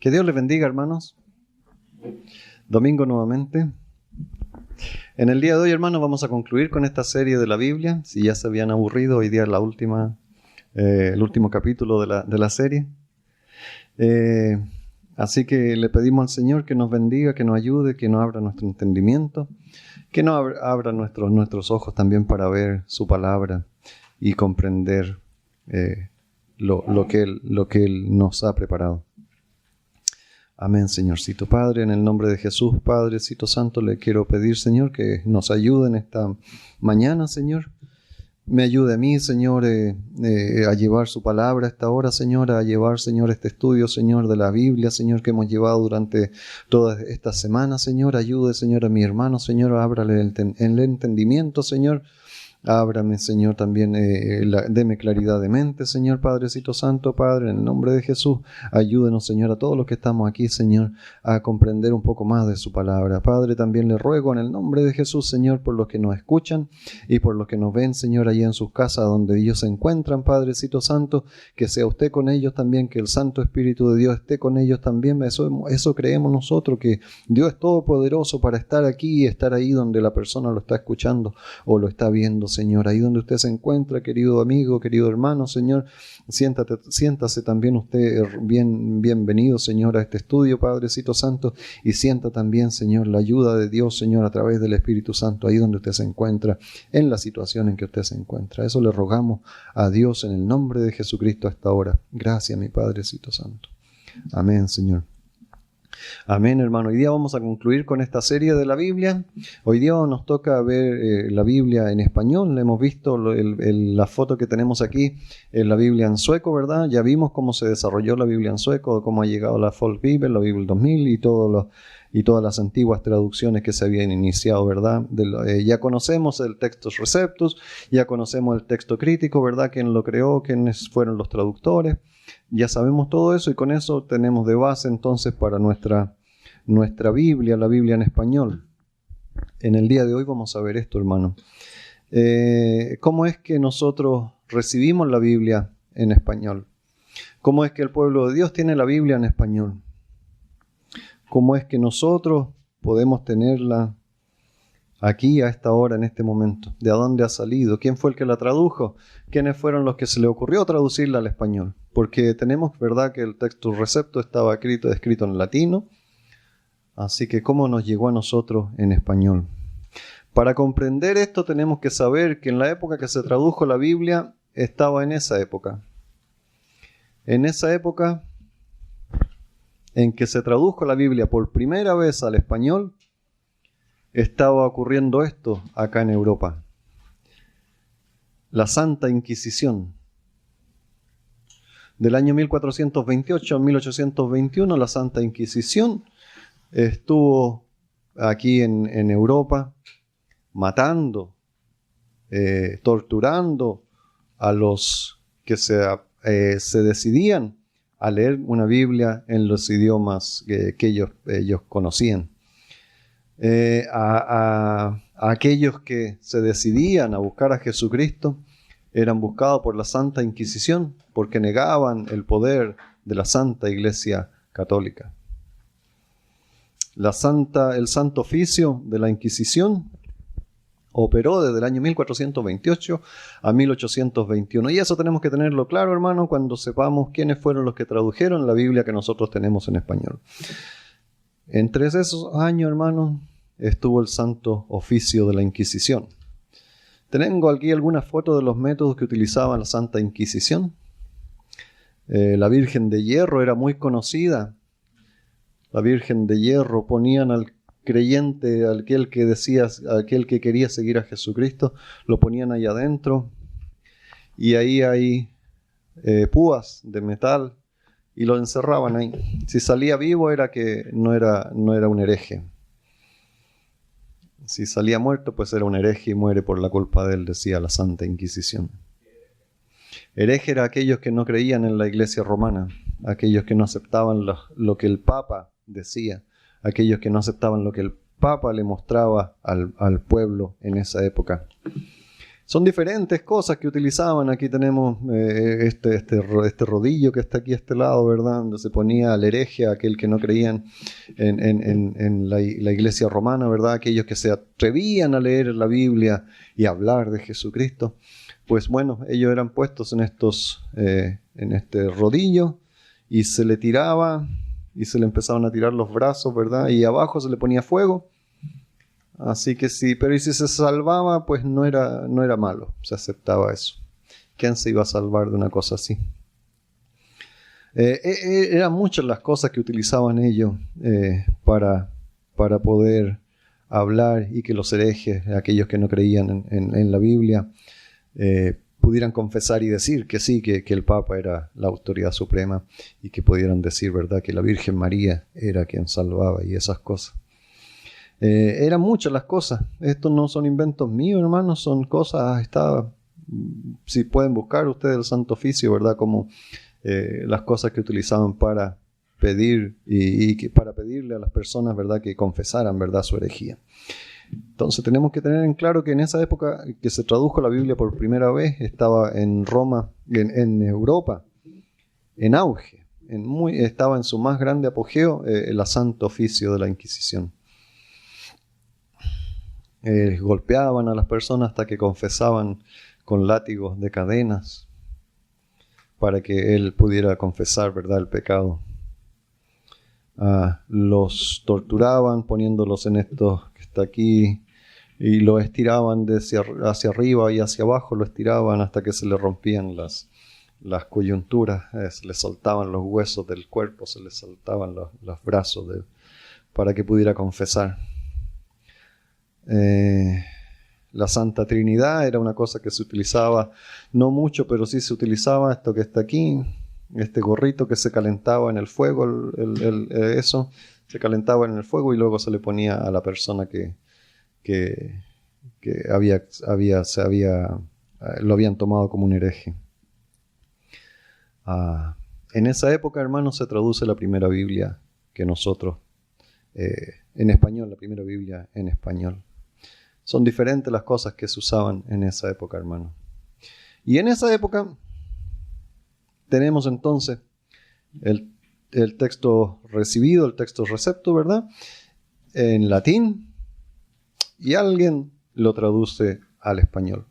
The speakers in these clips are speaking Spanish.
Que Dios les bendiga, hermanos. Domingo nuevamente. En el día de hoy, hermanos, vamos a concluir con esta serie de la Biblia. Si ya se habían aburrido, hoy día es el último capítulo de la serie. Así que le pedimos al Señor que nos bendiga, que nos ayude, que nos abra nuestro entendimiento, que nos abra nuestros ojos también para ver su palabra y comprender lo que Él nos ha preparado. Amén, Señorcito. Padre, en el nombre de Jesús, Padrecito Santo, le quiero pedir, Señor, que nos ayude en esta mañana, Señor. Me ayude a mí, Señor, a llevar su palabra a esta hora, Señor, a llevar, Señor, este estudio, Señor, de la Biblia, Señor, que hemos llevado durante todas estas semanas, Señor. Ayude, Señor, a mi hermano, Señor, ábrale el entendimiento, Señor. Ábrame, Señor, también, deme claridad de mente, Señor, Padrecito Santo, Padre, en el nombre de Jesús. Ayúdenos, Señor, a todos los que estamos aquí, Señor, a comprender un poco más de su palabra. Padre, también le ruego en el nombre de Jesús, Señor, por los que nos escuchan y por los que nos ven, Señor, allí en sus casas donde ellos se encuentran, Padrecito Santo, que sea usted con ellos también, que el Santo Espíritu de Dios esté con ellos también. Eso creemos nosotros, que Dios es todopoderoso para estar aquí y estar ahí donde la persona lo está escuchando o lo está viendo, Señor. Ahí donde usted se encuentra, querido amigo, querido hermano, Señor, siéntase también usted bienvenido, Señor, a este estudio, Padrecito Santo, y sienta también, Señor, la ayuda de Dios, Señor, a través del Espíritu Santo, ahí donde usted se encuentra, en la situación en que usted se encuentra. Eso le rogamos a Dios en el nombre de Jesucristo a esta hora. Gracias, mi Padrecito Santo. Amén, Señor. Amén, hermano. Hoy día vamos a concluir con esta serie de la Biblia. Hoy día nos toca ver la Biblia en español. Hemos visto la foto que tenemos aquí en la Biblia en sueco, ¿verdad? Ya vimos cómo se desarrolló la Biblia en sueco, cómo ha llegado la Folk Bible, la Biblia 2000 y todas las antiguas traducciones que se habían iniciado, ¿verdad? Ya conocemos el Textus Receptus, ya conocemos el texto crítico, ¿verdad? ¿Quién lo creó? ¿Quiénes fueron los traductores? Ya sabemos todo eso y con eso tenemos de base entonces para nuestra Biblia, la Biblia en español. En el día de hoy vamos a ver esto, hermano. ¿Cómo es que nosotros recibimos la Biblia en español? ¿Cómo es que el pueblo de Dios tiene la Biblia en español? ¿Cómo es que nosotros podemos tenerla aquí a esta hora, en este momento? ¿De dónde ha salido? ¿Quién fue el que la tradujo? ¿Quiénes fueron los que se le ocurrió traducirla al español? Porque tenemos, ¿verdad?, que el Textus Receptus estaba escrito en latino. Así que, ¿cómo nos llegó a nosotros en español? Para comprender esto tenemos que saber que en la época que se tradujo la Biblia, estaba en esa época. En esa época en que se tradujo la Biblia por primera vez al español, estaba ocurriendo esto acá en Europa. La Santa Inquisición. Del año 1428 a 1821, la Santa Inquisición estuvo aquí en Europa matando, torturando a los que se decidían a leer una Biblia en los idiomas que ellos conocían. A aquellos que se decidían a buscar a Jesucristo eran buscados por la Santa Inquisición porque negaban el poder de la Santa Iglesia Católica. El Santo Oficio de la Inquisición operó desde el año 1428 a 1821. Y eso tenemos que tenerlo claro, hermano, cuando sepamos quiénes fueron los que tradujeron la Biblia que nosotros tenemos en español. Entre esos años, hermano, estuvo el Santo Oficio de la Inquisición. Tengo aquí algunas fotos de los métodos que utilizaba la Santa Inquisición. La Virgen de Hierro era muy conocida. La Virgen de Hierro ponían al creyente, aquel que quería seguir a Jesucristo, lo ponían ahí adentro. Y ahí hay púas de metal y lo encerraban ahí. Si salía vivo era que no era un hereje. Si salía muerto, pues era un hereje y muere por la culpa de él, decía la Santa Inquisición. Hereje era aquellos que no creían en la Iglesia romana, aquellos que no aceptaban lo que el Papa decía, aquellos que no aceptaban lo que el Papa le mostraba al pueblo en esa época. Son diferentes cosas que utilizaban. Aquí tenemos este rodillo que está aquí a este lado, ¿verdad? Donde se ponía al hereje, aquel que no creían en la iglesia romana, ¿verdad? Aquellos que se atrevían a leer la Biblia y hablar de Jesucristo. Pues bueno, ellos eran puestos en este rodillo y se le tiraba y se le empezaban a tirar los brazos, ¿verdad? Y abajo se le ponía fuego. Así que sí, pero y si se salvaba, pues no era malo, se aceptaba eso. ¿Quién se iba a salvar de una cosa así? Eran muchas las cosas que utilizaban ellos para poder hablar y que los herejes, aquellos que no creían en la Biblia, pudieran confesar y decir que sí, que el Papa era la autoridad suprema y que pudieran decir, ¿verdad?, que la Virgen María era quien salvaba y esas cosas. Eran muchas las cosas. Estos no son inventos míos, hermanos, son cosas, si pueden buscar ustedes el Santo Oficio, ¿verdad?, como las cosas que utilizaban para pedir y para pedirle a las personas, ¿verdad?, que confesaran, ¿verdad?, su herejía. Entonces tenemos que tener en claro que en esa época que se tradujo la Biblia por primera vez, estaba en Roma, en Europa, en auge, estaba en su más grande apogeo el Santo Oficio de la Inquisición. Golpeaban a las personas hasta que confesaban con látigos de cadenas para que él pudiera confesar, ¿verdad?, el pecado. Los torturaban poniéndolos en esto que está aquí y lo estiraban hacia arriba y hacia abajo, lo estiraban hasta que se le rompían las coyunturas, se le soltaban los huesos del cuerpo, se le soltaban los brazos para que pudiera confesar. La Santa Trinidad era una cosa que se utilizaba, no mucho, pero sí se utilizaba esto que está aquí, este gorrito que se calentaba en el fuego, eso se calentaba en el fuego y luego se le ponía a la persona que lo habían tomado como un hereje. En esa época, hermanos, se traduce la primera Biblia que nosotros, en español, la primera Biblia en español. Son diferentes las cosas que se usaban en esa época, hermano. Y en esa época tenemos entonces el texto recibido, el texto recepto, ¿verdad?, en latín, y alguien lo traduce al español.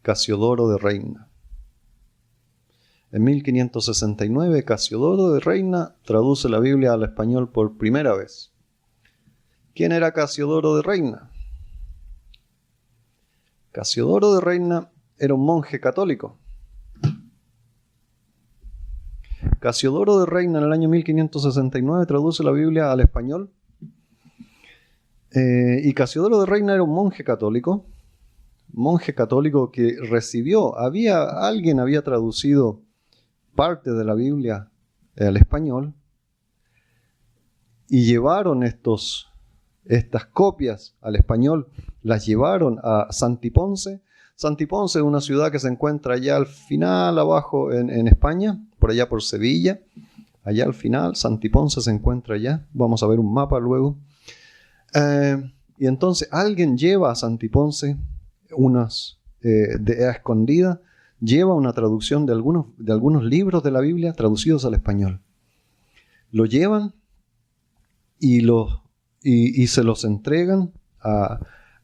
Casiodoro de Reina. En 1569, Casiodoro de Reina traduce la Biblia al español por primera vez. ¿Quién era Casiodoro de Reina? Casiodoro de Reina era un monje católico. Casiodoro de Reina en el año 1569 traduce la Biblia al español. Y Casiodoro de Reina era un monje católico que recibió, alguien había traducido parte de la Biblia al español y llevaron estas copias al español, las llevaron a Santiponce. Santiponce es una ciudad que se encuentra allá al final, abajo en España, por allá por Sevilla. Allá al final, Santiponce se encuentra allá. Vamos a ver un mapa luego. Y entonces alguien lleva a Santiponce a escondida, lleva una traducción de algunos libros de la Biblia traducidos al español. Lo llevan y se los entregan a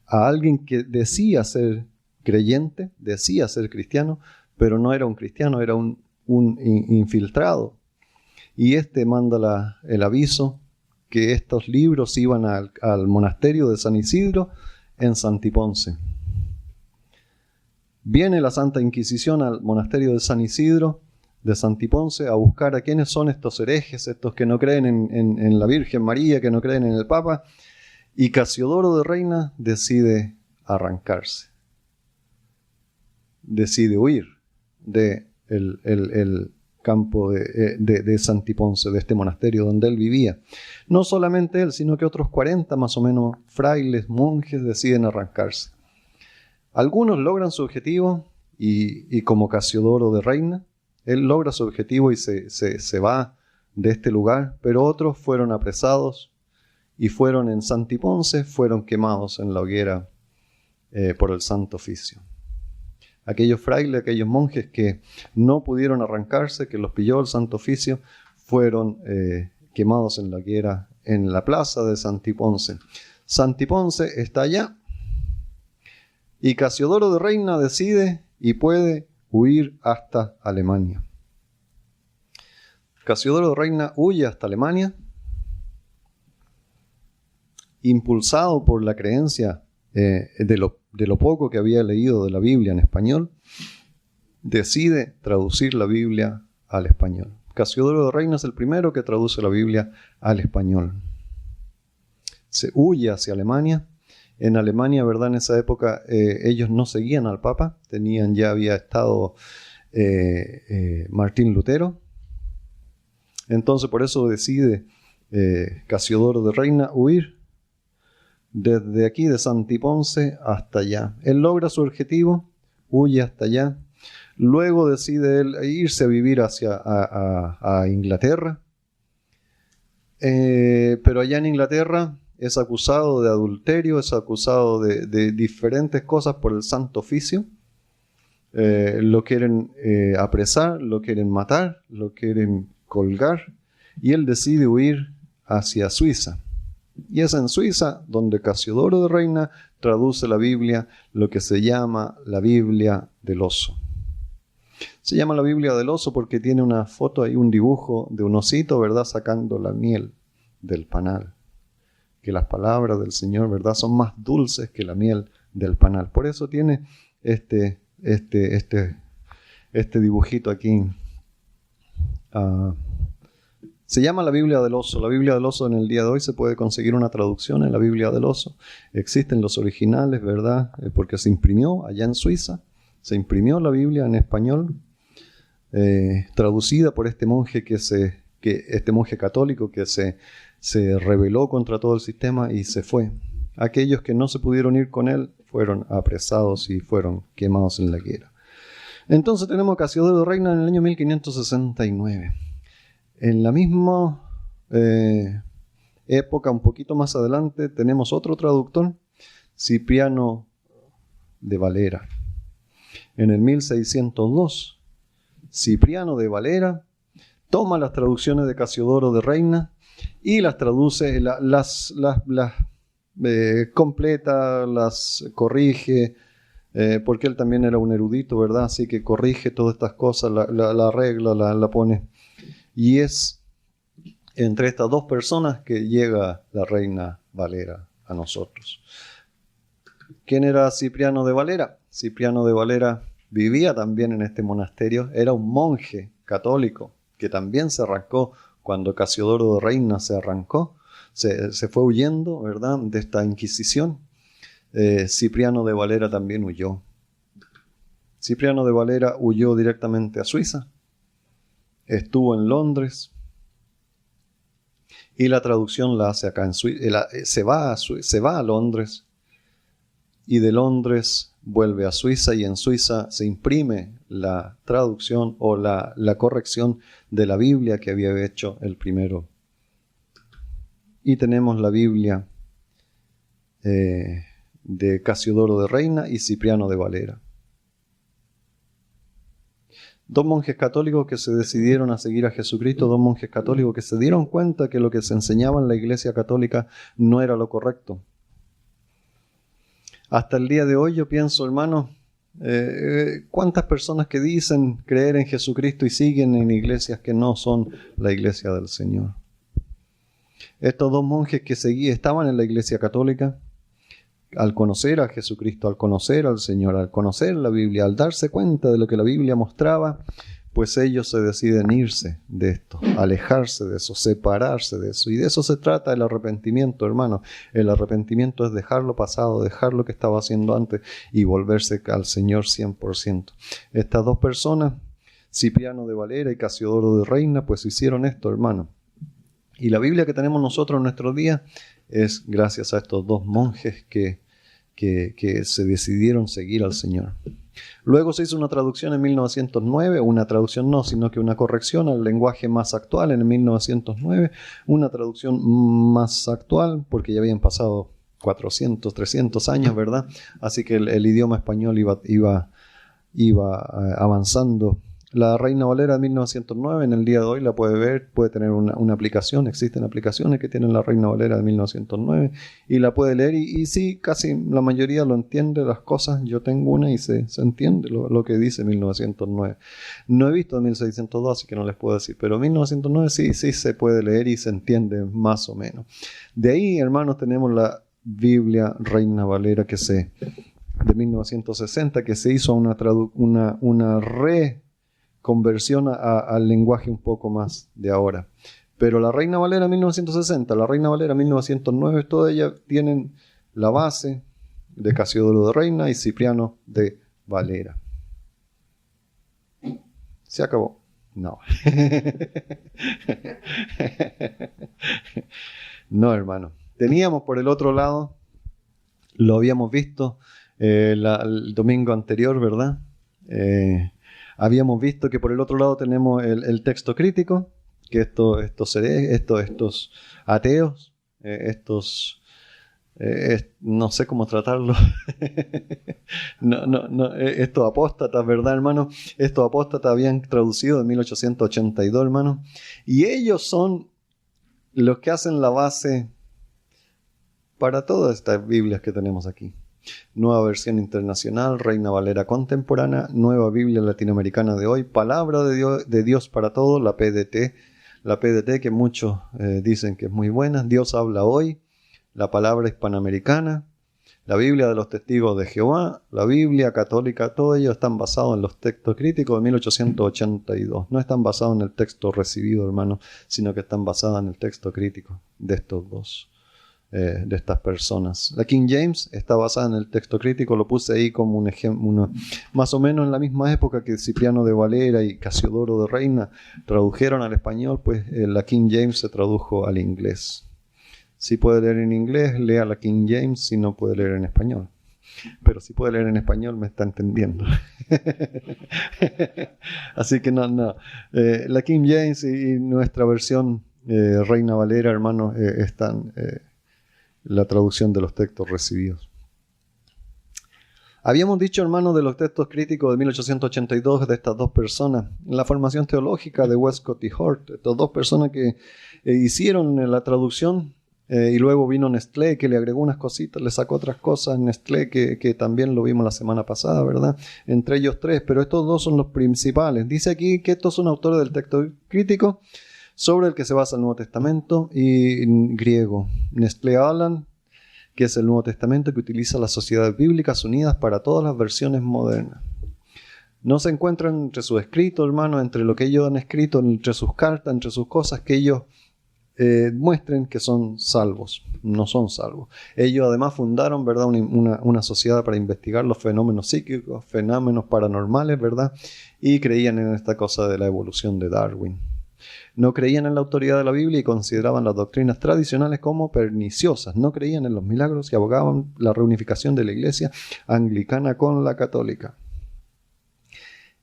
alguien que decía ser creyente, decía ser cristiano, pero no era un cristiano, era un infiltrado. Y manda el aviso que estos libros iban al monasterio de San Isidro en Santiponce. Viene la Santa Inquisición al monasterio de San Isidro de Santiponce a buscar a quiénes son estos herejes, estos que no creen en la Virgen María, que no creen en el Papa, y Casiodoro de Reina decide arrancarse, decide huir del campo de Santiponce, de este monasterio donde él vivía. No solamente él, sino que otros 40 más o menos frailes, monjes, deciden arrancarse. Algunos logran su objetivo y como Casiodoro de Reina, él logra su objetivo y se va de este lugar, pero otros fueron apresados y fueron en Santiponce, fueron quemados en la hoguera por el Santo Oficio. aquellos frailes, aquellos monjes que no pudieron arrancarse, que los pilló el Santo Oficio, fueron quemados en la hoguera en la plaza de Santiponce. Santiponce está allá y Casiodoro de Reina decide y puede huir hasta Alemania. Casiodoro de Reina huye hasta Alemania, impulsado por la creencia de lo poco que había leído de la Biblia en español, decide traducir la Biblia al español. Casiodoro de Reina es el primero que traduce la Biblia al español. Se huye hacia Alemania. En Alemania, ¿verdad? En esa época ellos no seguían al Papa. Ya había estado Martín Lutero. Entonces por eso decide Casiodoro de Reina huir desde aquí de Santiponce hasta allá. Él logra su objetivo, huye hasta allá. Luego decide él irse a vivir a Inglaterra. Pero allá en Inglaterra es acusado de adulterio, es acusado de diferentes cosas por el Santo Oficio. Lo quieren apresar, lo quieren matar, lo quieren colgar. Y él decide huir hacia Suiza. Y es en Suiza donde Casiodoro de Reina traduce la Biblia, lo que se llama la Biblia del oso. Se llama la Biblia del oso porque tiene una foto ahí, un dibujo de un osito, ¿verdad? Sacando la miel del panal. Que las palabras del Señor, ¿verdad? Son más dulces que la miel del panal. Por eso tiene este dibujito aquí. Se llama la Biblia del oso. La Biblia del oso en el día de hoy se puede conseguir una traducción en la Biblia del oso. Existen los originales, ¿verdad? Porque se imprimió allá en Suiza. Se imprimió la Biblia en español, traducida por este monje este monje católico que se rebeló contra todo el sistema y se fue. Aquellos que no se pudieron ir con él fueron apresados y fueron quemados en la hoguera. Entonces tenemos a Casiodoro de Reina en el año 1569. En la misma época, un poquito más adelante, tenemos otro traductor, Cipriano de Valera. En el 1602, Cipriano de Valera toma las traducciones de Casiodoro de Reina y las traduce, las completa, las corrige, porque él también era un erudito, ¿verdad? Así que corrige todas estas cosas, la arregla, la pone. Y es entre estas dos personas que llega la Reina Valera a nosotros. ¿Quién era Cipriano de Valera? Cipriano de Valera vivía también en este monasterio, era un monje católico que también se arrancó cuando Casiodoro de Reina se arrancó, se fue huyendo, ¿verdad?, de esta Inquisición. Cipriano de Valera también huyó. Cipriano de Valera huyó directamente a Suiza, estuvo en Londres y la traducción la hace acá en Suiza. Se va a Londres y de Londres vuelve a Suiza y en Suiza se imprime la traducción o la corrección de la Biblia que había hecho el primero. Y tenemos la Biblia de Casiodoro de Reina y Cipriano de Valera. Dos monjes católicos que se decidieron a seguir a Jesucristo, dos monjes católicos que se dieron cuenta que lo que se enseñaba en la Iglesia Católica no era lo correcto. Hasta el día de hoy yo pienso, hermano, cuántas personas que dicen creer en Jesucristo y siguen en iglesias que no son la iglesia del Señor. Estos dos monjes que estaban en la Iglesia Católica, al conocer a Jesucristo, al conocer al Señor, al conocer la Biblia, al darse cuenta de lo que la Biblia mostraba, pues ellos se deciden irse de esto, alejarse de eso, separarse de eso. Y de eso se trata el arrepentimiento, hermano. El arrepentimiento es dejar lo pasado, dejar lo que estaba haciendo antes y volverse al Señor 100%. Estas dos personas, Cipriano de Valera y Casiodoro de Reina, pues hicieron esto, hermano. Y la Biblia que tenemos nosotros en nuestros días es gracias a estos dos monjes que se decidieron seguir al Señor. Luego se hizo una traducción en 1909, una traducción no, sino que una corrección al lenguaje más actual en 1909, una traducción más actual, porque ya habían pasado 400, 300 años, ¿verdad? Así que el idioma español iba iba avanzando. La Reina Valera de 1909, en el día de hoy la puede ver, puede tener una aplicación, existen aplicaciones que tienen la Reina Valera de 1909 y la puede leer y sí, casi la mayoría lo entiende las cosas. Yo tengo una y se entiende lo que dice 1909. No he visto 1602, así que no les puedo decir, pero 1909 sí se puede leer y se entiende más o menos. De ahí, hermanos, tenemos la Biblia Reina Valera de 1960, que se hizo una reconversión al lenguaje un poco más de ahora. Pero la Reina Valera 1960, la Reina Valera 1909, todas ellas tienen la base de Casiodoro de Reina y Cipriano de Valera. Se acabó. No. No, hermano. Teníamos por el otro lado, lo habíamos visto el domingo anterior, ¿verdad? Habíamos visto que por el otro lado tenemos el texto crítico, que estos ateos, no sé cómo tratarlo, estos apóstatas, ¿verdad, hermano? Estos apóstatas habían traducido en 1882, hermano, y ellos son los que hacen la base para todas estas Biblias que tenemos aquí. Nueva versión internacional, Reina Valera contemporánea, Nueva Biblia latinoamericana de hoy, Palabra de Dios para todos, la PDT que muchos dicen que es muy buena, Dios habla hoy, la Palabra hispanoamericana, la Biblia de los Testigos de Jehová, la Biblia católica, todo ello están basados en los textos críticos de 1882. No están basados en el texto recibido, hermano, sino que están basados en el texto crítico de estos dos. De estas personas. La King James está basada en el texto crítico, lo puse ahí como un ejemplo, más o menos en la misma época que Cipriano de Valera y Casiodoro de Reina tradujeron al español, pues la King James se tradujo al inglés. Si puede leer en inglés, lea la King James, si no puede leer en español. Pero si puede leer en español, me está entendiendo. Así que no. La King James y nuestra versión Reina Valera, hermanos, están... la traducción de los textos recibidos. Habíamos dicho, hermanos, de los textos críticos de 1882 de estas dos personas, en la formación teológica de Westcott y Hort, estas dos personas que hicieron la traducción y luego vino Nestlé que le agregó unas cositas, le sacó otras cosas, Nestlé que también lo vimos la semana pasada, ¿verdad? Entre ellos tres, pero estos dos son los principales. Dice aquí que estos son autores del texto crítico sobre el que se basa el Nuevo Testamento y griego. Nestlé Aland, que es el Nuevo Testamento que utiliza las Sociedades Bíblicas Unidas para todas las versiones modernas. No se encuentran entre sus escritos, hermanos, entre lo que ellos han escrito, entre sus cartas, entre sus cosas, que ellos muestren que son salvos. No son salvos. Ellos además fundaron, ¿verdad?, una sociedad para investigar los fenómenos psíquicos, fenómenos paranormales, ¿verdad? Y creían en esta cosa de la evolución de Darwin. No creían en la autoridad de la Biblia y consideraban las doctrinas tradicionales como perniciosas. No creían en los milagros y abogaban la reunificación de la iglesia anglicana con la católica.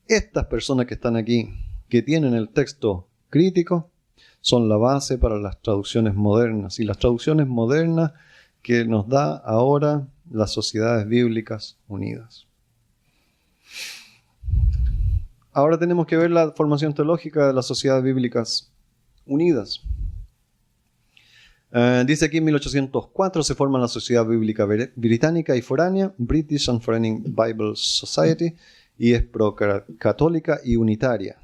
Estas personas que están aquí, que tienen el texto crítico, son la base para las traducciones modernas. Y las traducciones modernas que nos da ahora las Sociedades Bíblicas Unidas. Ahora tenemos que ver la formación teológica de las Sociedades Bíblicas Unidas. Dice aquí en 1804 se forma la Sociedad Bíblica Británica y Foránea, British and Foreign Bible Society, y es pro-católica y unitaria,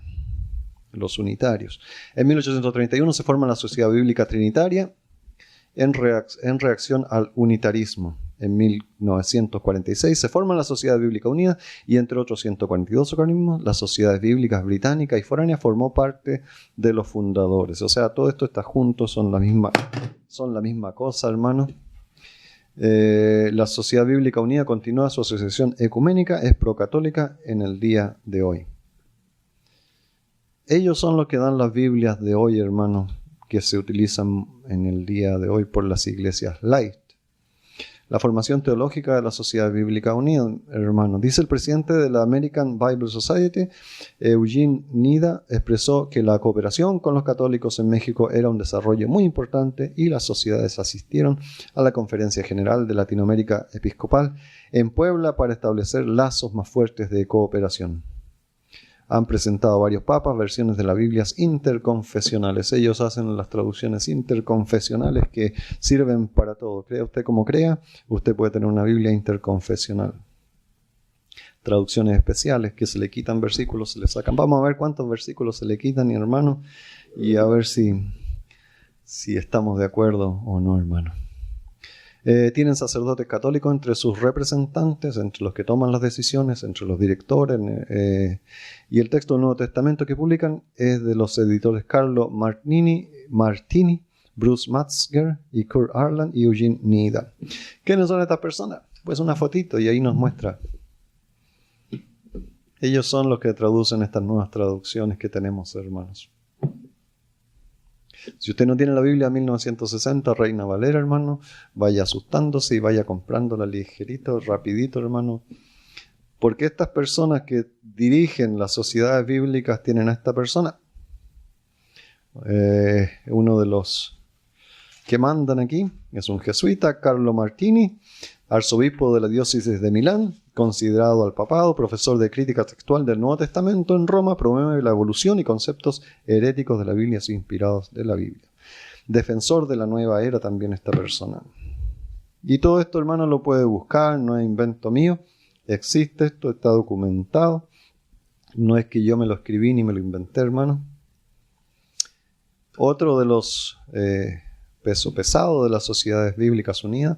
los unitarios. En 1831 se forma la Sociedad Bíblica Trinitaria en reacción al unitarismo. En 1946 se forma la Sociedad Bíblica Unida y entre otros 142 organismos, las Sociedades Bíblicas Británica y Foránea formó parte de los fundadores. O sea, todo esto está junto, son la misma cosa, hermano. La Sociedad Bíblica Unida continúa su asociación ecuménica, es procatólica en el día de hoy. Ellos son los que dan las Biblias de hoy, hermano, que se utilizan en el día de hoy por las iglesias light. La formación teológica de la Sociedad Bíblica Unida, hermano. Dice el presidente de la American Bible Society, Eugene Nida, expresó que la cooperación con los católicos en México era un desarrollo muy importante y las sociedades asistieron a la Conferencia General de Latinoamérica Episcopal en Puebla para establecer lazos más fuertes de cooperación. Han presentado varios papas versiones de las Biblias interconfesionales. Ellos hacen las traducciones interconfesionales que sirven para todo. Crea usted como crea, usted puede tener una Biblia interconfesional. Traducciones especiales que se le quitan versículos, se le sacan. Vamos a ver cuántos versículos se le quitan, hermano, y a ver si estamos de acuerdo o no, hermano. Tienen sacerdotes católicos entre sus representantes, entre los que toman las decisiones, entre los directores. Y el texto del Nuevo Testamento que publican es de los editores Carlo Martini, Bruce Metzger y Kurt Arland y Eugene Nida. ¿Quiénes son estas personas? Pues una fotito y ahí nos muestra. Ellos son los que traducen estas nuevas traducciones que tenemos, hermanos. Si usted no tiene la Biblia 1960, Reina Valera, hermano, vaya asustándose y vaya comprándola ligerito, rapidito, hermano. Porque estas personas que dirigen las sociedades bíblicas tienen a esta persona. Uno de los que mandan aquí es un jesuita, Carlo Martini, arzobispo de la diócesis de Milán, considerado al papado, profesor de crítica textual del Nuevo Testamento en Roma, promueve la evolución y conceptos heréticos de la Biblia inspirados de la Biblia. Defensor de la nueva era también esta persona. Y todo esto, hermano, lo puede buscar, no es invento mío, existe esto, está documentado. No es que yo me lo escribí ni me lo inventé, hermano. Otro de los peso pesado de las Sociedades Bíblicas Unidas,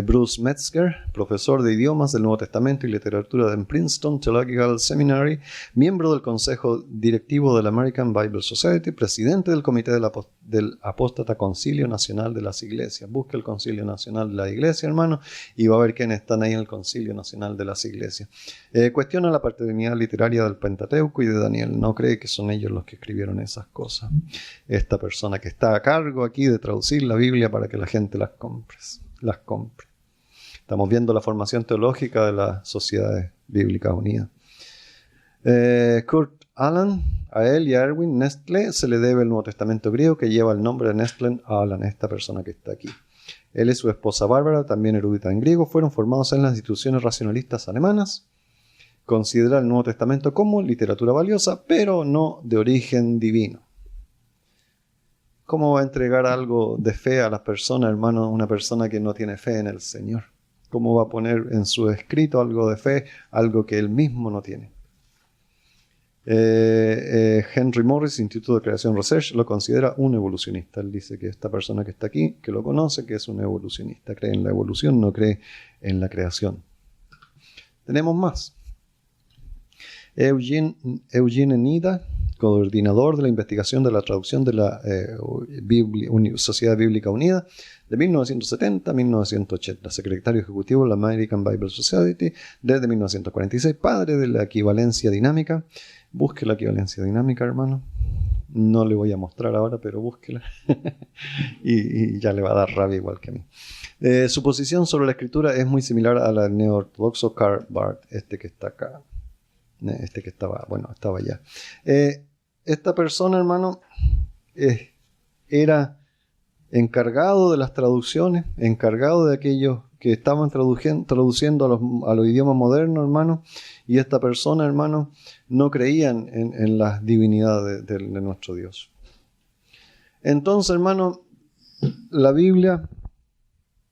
Bruce Metzger, profesor de idiomas del Nuevo Testamento y literatura en Princeton Theological Seminary, miembro del Consejo Directivo de la American Bible Society, presidente del Comité del Apóstata Concilio Nacional de las Iglesias. Busque el Concilio Nacional de la Iglesia, hermano, y va a ver quiénes están ahí en el Concilio Nacional de las Iglesias. Cuestiona la paternidad literaria del Pentateuco y de Daniel. No cree que son ellos los que escribieron esas cosas. Esta persona que está a cargo aquí de traducir la Biblia para que la gente las compre. Estamos viendo la formación teológica de las Sociedades Bíblicas Unidas. Kurt Aland, a él y a Erwin Nestle se le debe el Nuevo Testamento griego que lleva el nombre de Nestle Aland, esta persona que está aquí. Él y su esposa Bárbara, también erudita en griego, fueron formados en las instituciones racionalistas alemanas. Considera el Nuevo Testamento como literatura valiosa, pero no de origen divino. ¿Cómo va a entregar algo de fe a las personas, hermano, una persona que no tiene fe en el Señor? ¿Cómo va a poner en su escrito algo de fe, algo que él mismo no tiene? Henry Morris, Instituto de Creation Research, lo considera un evolucionista. Él dice que esta persona que está aquí, que lo conoce, que es un evolucionista. Cree en la evolución, no cree en la creación. Tenemos más. Eugene Nida, coordinador de la investigación de la traducción de la Sociedad Bíblica Unida de 1970 a 1980, secretario ejecutivo de la American Bible Society desde 1946, padre de la equivalencia dinámica. Busque la equivalencia dinámica, hermano. No le voy a mostrar ahora, pero búsquela. y ya le va a dar rabia igual que a mí. Su posición sobre la escritura es muy similar a la del neoortodoxo Karl Barth, este que está acá. Este que estaba allá. Esta persona, hermano, era encargado de las traducciones, encargado de aquellos que estaban traduciendo a los idiomas modernos, hermano, y esta persona, hermano, no creían en la divinidad de nuestro Dios. Entonces, hermano, la Biblia,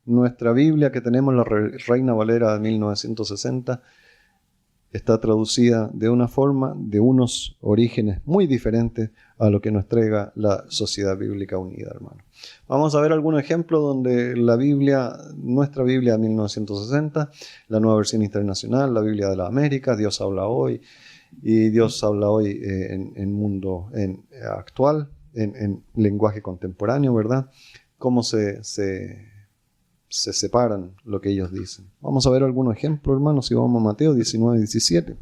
nuestra Biblia que tenemos, la Reina Valera de 1960, está traducida de una forma, de unos orígenes muy diferentes a lo que nos entrega la Sociedad Bíblica Unida, hermano. Vamos a ver algunos ejemplos donde la Biblia, nuestra Biblia de 1960, la Nueva Versión Internacional, la Biblia de la América, Dios habla hoy, y Dios habla hoy en mundo actual, en lenguaje contemporáneo, ¿verdad? Cómo se separan lo que ellos dicen. Vamos a ver algunos ejemplos, hermanos, si vamos a Mateo 19, 17.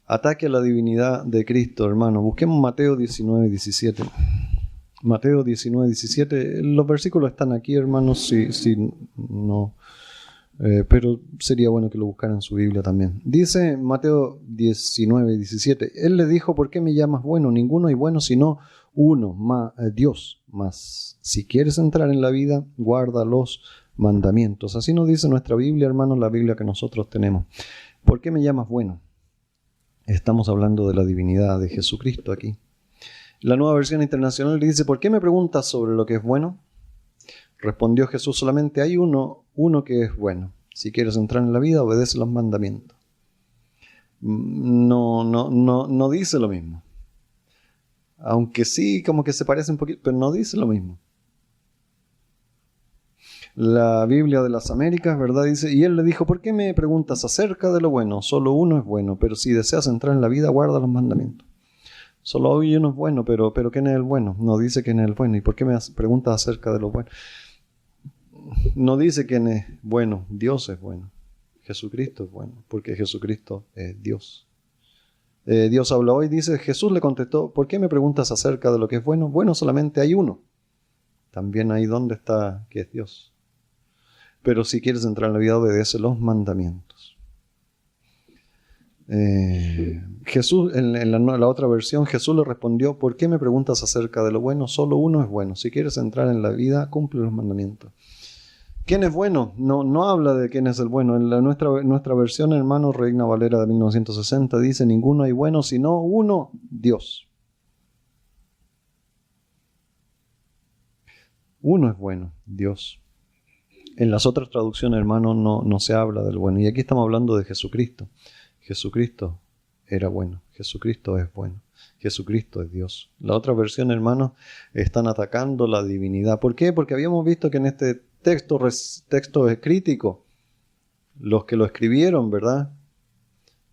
Ataque a la divinidad de Cristo, hermano. Busquemos Mateo 19, 17. Mateo 19, 17. Los versículos están aquí, hermanos, si no, pero sería bueno que lo buscaran en su Biblia también. Dice Mateo 19, 17. Él le dijo, ¿por qué me llamas bueno? Ninguno hay bueno sino uno, Dios. Mas si quieres entrar en la vida, guarda los mandamientos. Así nos dice nuestra Biblia, hermanos, la Biblia que nosotros tenemos. ¿Por qué me llamas bueno? Estamos hablando de la divinidad de Jesucristo aquí. La Nueva Versión Internacional le dice, ¿por qué me preguntas sobre lo que es bueno? Respondió Jesús, solamente hay uno que es bueno. Si quieres entrar en la vida, obedece los mandamientos. No dice lo mismo. Aunque sí, como que se parece un poquito, pero no dice lo mismo. La Biblia de las Américas, ¿verdad? Dice, y él le dijo, ¿por qué me preguntas acerca de lo bueno? Solo uno es bueno, pero si deseas entrar en la vida, guarda los mandamientos. Solo hoy uno es bueno, pero ¿quién es el bueno? No dice quién es el bueno. ¿Y por qué me preguntas acerca de lo bueno? No dice quién es bueno. Dios es bueno. Jesucristo es bueno, porque Jesucristo es Dios. Dios habla hoy, dice, Jesús le contestó, ¿por qué me preguntas acerca de lo que es bueno? Bueno, solamente hay uno. También ahí donde está, que es Dios. Pero si quieres entrar en la vida, obedece los mandamientos. Jesús, en la otra versión, Jesús le respondió, ¿por qué me preguntas acerca de lo bueno? Solo uno es bueno. Si quieres entrar en la vida, cumple los mandamientos. ¿Quién es bueno? No habla de quién es el bueno. En nuestra versión, hermano, Reina Valera de 1960, dice, ninguno hay bueno, sino uno, Dios. Uno es bueno, Dios. En las otras traducciones, hermano, no se habla del bueno. Y aquí estamos hablando de Jesucristo. Jesucristo era bueno. Jesucristo es bueno. Jesucristo es Dios. La otra versión, hermanos, están atacando la divinidad. ¿Por qué? Porque habíamos visto que en este texto es crítico. Los que lo escribieron, ¿verdad?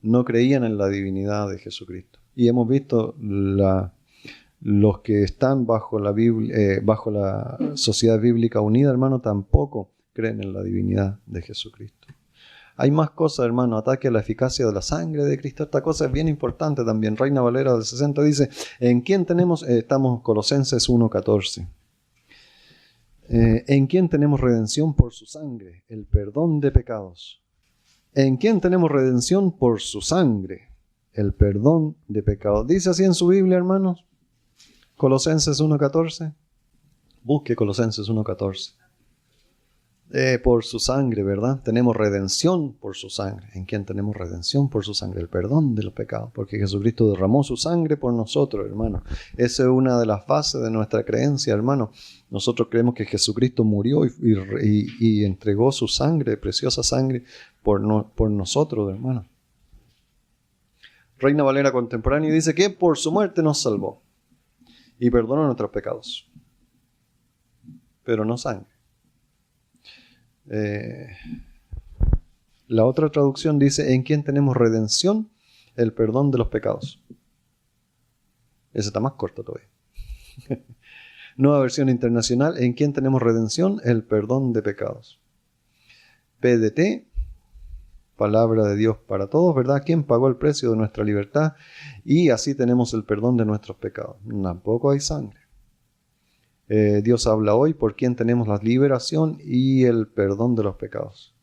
No creían en la divinidad de Jesucristo. Y hemos visto los que están bajo la Sociedad Bíblica Unida, hermano, tampoco creen en la divinidad de Jesucristo. Hay más cosas, hermano. Ataque a la eficacia de la sangre de Cristo. Esta cosa es bien importante también. Reina Valera del 60 dice, ¿en quién tenemos? Estamos Colosenses 1:14. ¿En quién tenemos redención por su sangre? El perdón de pecados. ¿En quién tenemos redención por su sangre? El perdón de pecados. ¿Dice así en su Biblia, hermanos? Colosenses 1:14. Busque Colosenses 1:14. Por su sangre, ¿verdad? Tenemos redención por su sangre. ¿En quién tenemos redención por su sangre? El perdón de los pecados. Porque Jesucristo derramó su sangre por nosotros, hermano. Esa es una de las bases de nuestra creencia, hermano. Nosotros creemos que Jesucristo murió y entregó su sangre, preciosa sangre, por nosotros, hermano. Reina Valera Contemporánea dice que por su muerte nos salvó y perdonó nuestros pecados. Pero no sangre. La otra traducción dice, ¿en quién tenemos redención? El perdón de los pecados. Ese está más corto todavía. Nueva Versión Internacional, ¿en quién tenemos redención? El perdón de pecados. PDT, Palabra de Dios para todos, ¿verdad? ¿Quién pagó el precio de nuestra libertad? Y así tenemos el perdón de nuestros pecados. Tampoco hay sangre. Dios habla hoy, por quien tenemos la liberación y el perdón de los pecados.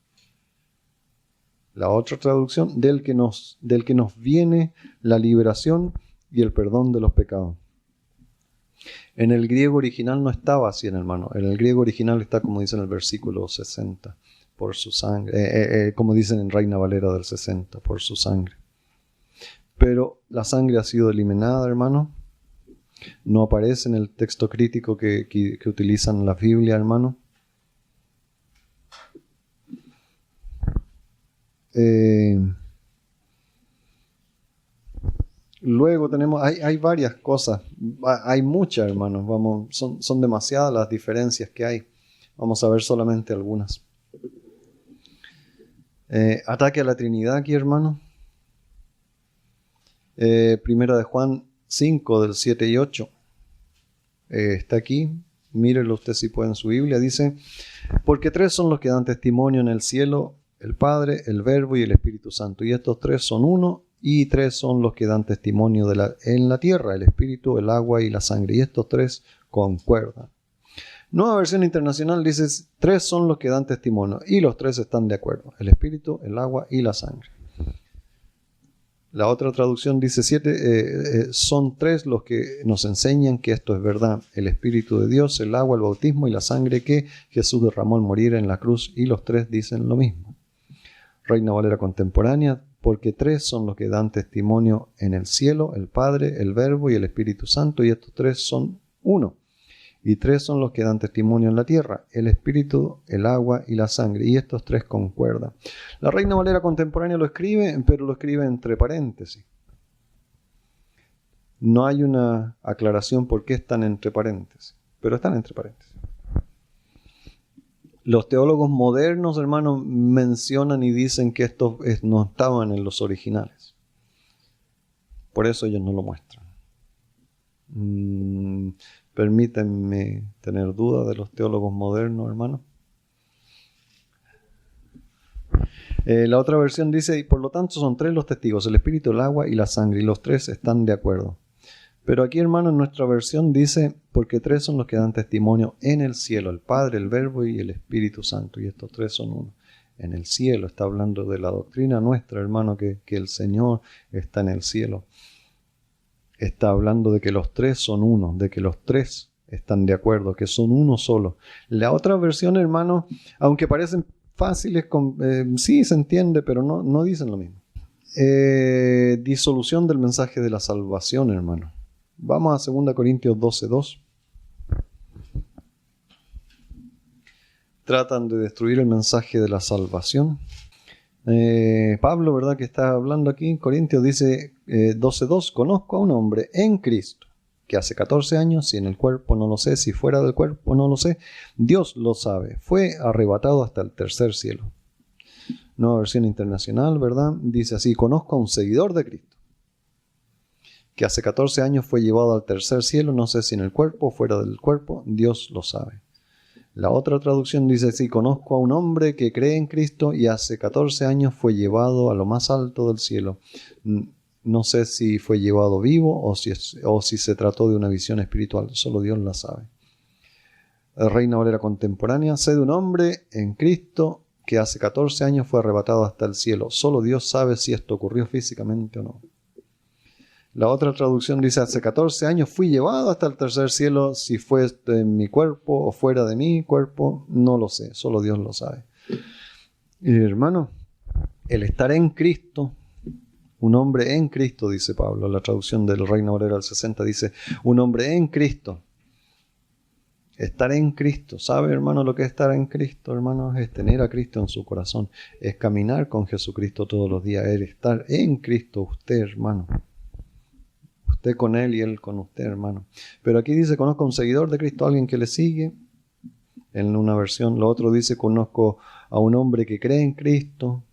La otra traducción, del que nos viene la liberación y el perdón de los pecados. En el griego original no estaba así, hermano. En el griego original está como dice en el versículo 60, por su sangre, como dicen en Reina Valera del 60, por su sangre. Pero la sangre ha sido eliminada, hermano. No aparece en el texto crítico que utilizan la Biblia, hermano. Luego tenemos, hay varias cosas, hay muchas, hermanos. Son demasiadas las diferencias que hay. Vamos a ver solamente algunas. Ataque a la Trinidad aquí, hermano. Primera de Juan 5 del 7 y 8. Está aquí. Mírenlo usted si puede en su Biblia. Dice, porque tres son los que dan testimonio en el cielo, el Padre, el Verbo y el Espíritu Santo. Y estos tres son uno, y tres son los que dan testimonio en la tierra, el Espíritu, el agua y la sangre. Y estos tres concuerdan. Nueva versión internacional dice, 3 son los que dan testimonio, y los 3 están de acuerdo: el espíritu, el agua y la sangre. La otra traducción dice, 7 son 3 los que nos enseñan que esto es verdad: el espíritu de Dios, el agua, el bautismo y la sangre que Jesús derramó al morir en la cruz, y los 3 dicen lo mismo. Reina Valera contemporánea, porque 3 son los que dan testimonio en el cielo: el Padre, el Verbo y el Espíritu Santo, y estos 3 son uno. Y 3 son los que dan testimonio en la tierra: el espíritu, el agua y la sangre, y estos 3 concuerdan. La Reina Valera contemporánea lo escribe, pero lo escribe entre paréntesis. No hay una aclaración por qué están entre paréntesis, pero están entre paréntesis. Los teólogos modernos, hermanos, mencionan y dicen que estos no estaban en los originales. Por eso ellos no lo muestran. Permítanme tener dudas de los teólogos modernos, hermano. La otra versión dice, y por lo tanto son 3 los testigos: el espíritu, el agua y la sangre, y los 3 están de acuerdo. Pero aquí, hermano, en nuestra versión dice, porque 3 son los que dan testimonio en el cielo: el Padre, el Verbo y el Espíritu Santo, y estos 3 son uno. En el cielo, está hablando de la doctrina nuestra, hermano, que el Señor está en el cielo. Está hablando de que los 3 son uno, de que los 3 están de acuerdo, que son uno solo. La otra versión, hermano, aunque parecen fáciles, sí se entiende, pero no dicen lo mismo. Disolución del mensaje de la salvación, hermano. Vamos a 2 Corintios 12:2. Tratan de destruir el mensaje de la salvación. Pablo, ¿verdad?, que está hablando aquí en Corintios, dice 12:2, conozco a un hombre en Cristo que hace 14 años, si en el cuerpo no lo sé, si fuera del cuerpo no lo sé, Dios lo sabe, fue arrebatado hasta el tercer cielo. Nueva versión internacional, ¿verdad?, dice así, conozco a un seguidor de Cristo que hace 14 años fue llevado al tercer cielo, no sé si en el cuerpo o fuera del cuerpo, Dios lo sabe. La otra traducción dice así, conozco a un hombre que cree en Cristo y hace 14 años fue llevado a lo más alto del cielo. No sé si fue llevado vivo o si se trató de una visión espiritual, solo Dios la sabe. Reina Valera contemporánea, sé de un hombre en Cristo que hace 14 años fue arrebatado hasta el cielo. Solo Dios sabe si esto ocurrió físicamente o no. La otra traducción dice, hace 14 años fui llevado hasta el tercer cielo, si fue en mi cuerpo o fuera de mi cuerpo, no lo sé, solo Dios lo sabe. Y hermano, el estar en Cristo, un hombre en Cristo, dice Pablo, la traducción del Reina Valera del 60 dice, un hombre en Cristo, estar en Cristo. ¿Sabe, hermano, lo que es estar en Cristo, hermano? Es tener a Cristo en su corazón, es caminar con Jesucristo todos los días, es estar en Cristo usted, hermano. Usted con Él y Él con usted, hermano. Pero aquí dice, conozco a un seguidor de Cristo, alguien que le sigue. En una versión, lo otro dice, conozco a un hombre que cree en Cristo.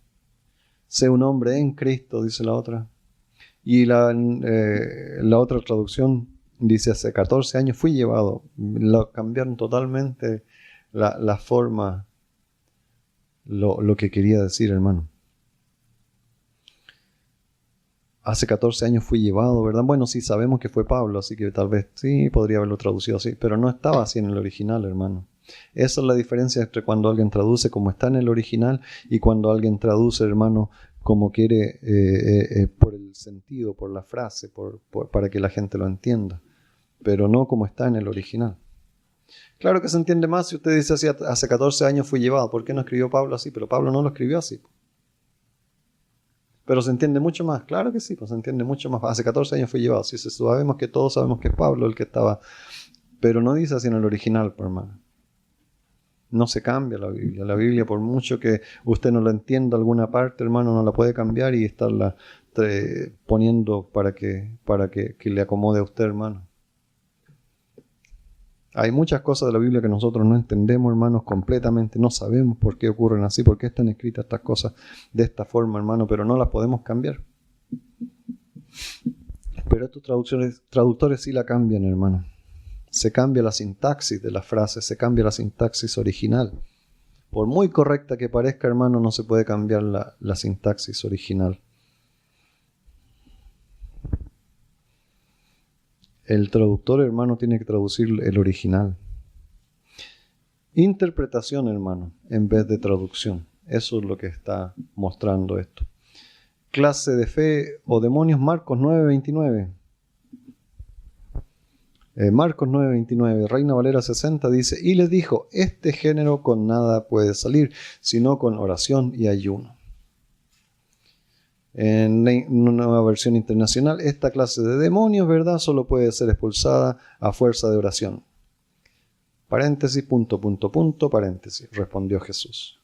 Sé un hombre en Cristo, dice la otra. Y la otra traducción dice, hace 14 años fui llevado. Cambiaron totalmente la forma, lo que quería decir, hermano. Hace 14 años fui llevado, ¿verdad? Bueno, sí, sabemos que fue Pablo, así que tal vez sí, podría haberlo traducido así, pero no estaba así en el original, hermano. Esa es la diferencia entre cuando alguien traduce como está en el original y cuando alguien traduce, hermano, como quiere, por el sentido, por la frase, para que la gente lo entienda, pero no como está en el original. Claro que se entiende más si usted dice así, hace 14 años fui llevado. ¿Por qué no escribió Pablo así? Pero Pablo no lo escribió así. Pero se entiende mucho más, claro que sí, pues se entiende mucho más. Hace 14 años fui llevado, sí, sabemos que todos sabemos que es Pablo el que estaba, pero no dice así en el original, por hermano. No se cambia la Biblia. La Biblia, por mucho que usted no la entienda alguna parte, hermano, no la puede cambiar y estarla poniendo para que le acomode a usted, hermano. Hay muchas cosas de la Biblia que nosotros no entendemos, hermanos, completamente. No sabemos por qué ocurren así, por qué están escritas estas cosas de esta forma, hermano, pero no las podemos cambiar. Pero estos traductores sí la cambian, hermano. Se cambia la sintaxis de las frases, se cambia la sintaxis original. Por muy correcta que parezca, hermano, no se puede cambiar la sintaxis original. El traductor, hermano, tiene que traducir el original. Interpretación, hermano, en vez de traducción. Eso es lo que está mostrando esto. Clase de fe o demonios, Marcos 9:29. Marcos 9:29, Reina Valera 60 dice, y les dijo, este género con nada puede salir, sino con oración y ayuno. En una nueva versión internacional, esta clase de demonios, ¿verdad?, solo puede ser expulsada a fuerza de oración. Paréntesis, punto, paréntesis, respondió Jesús.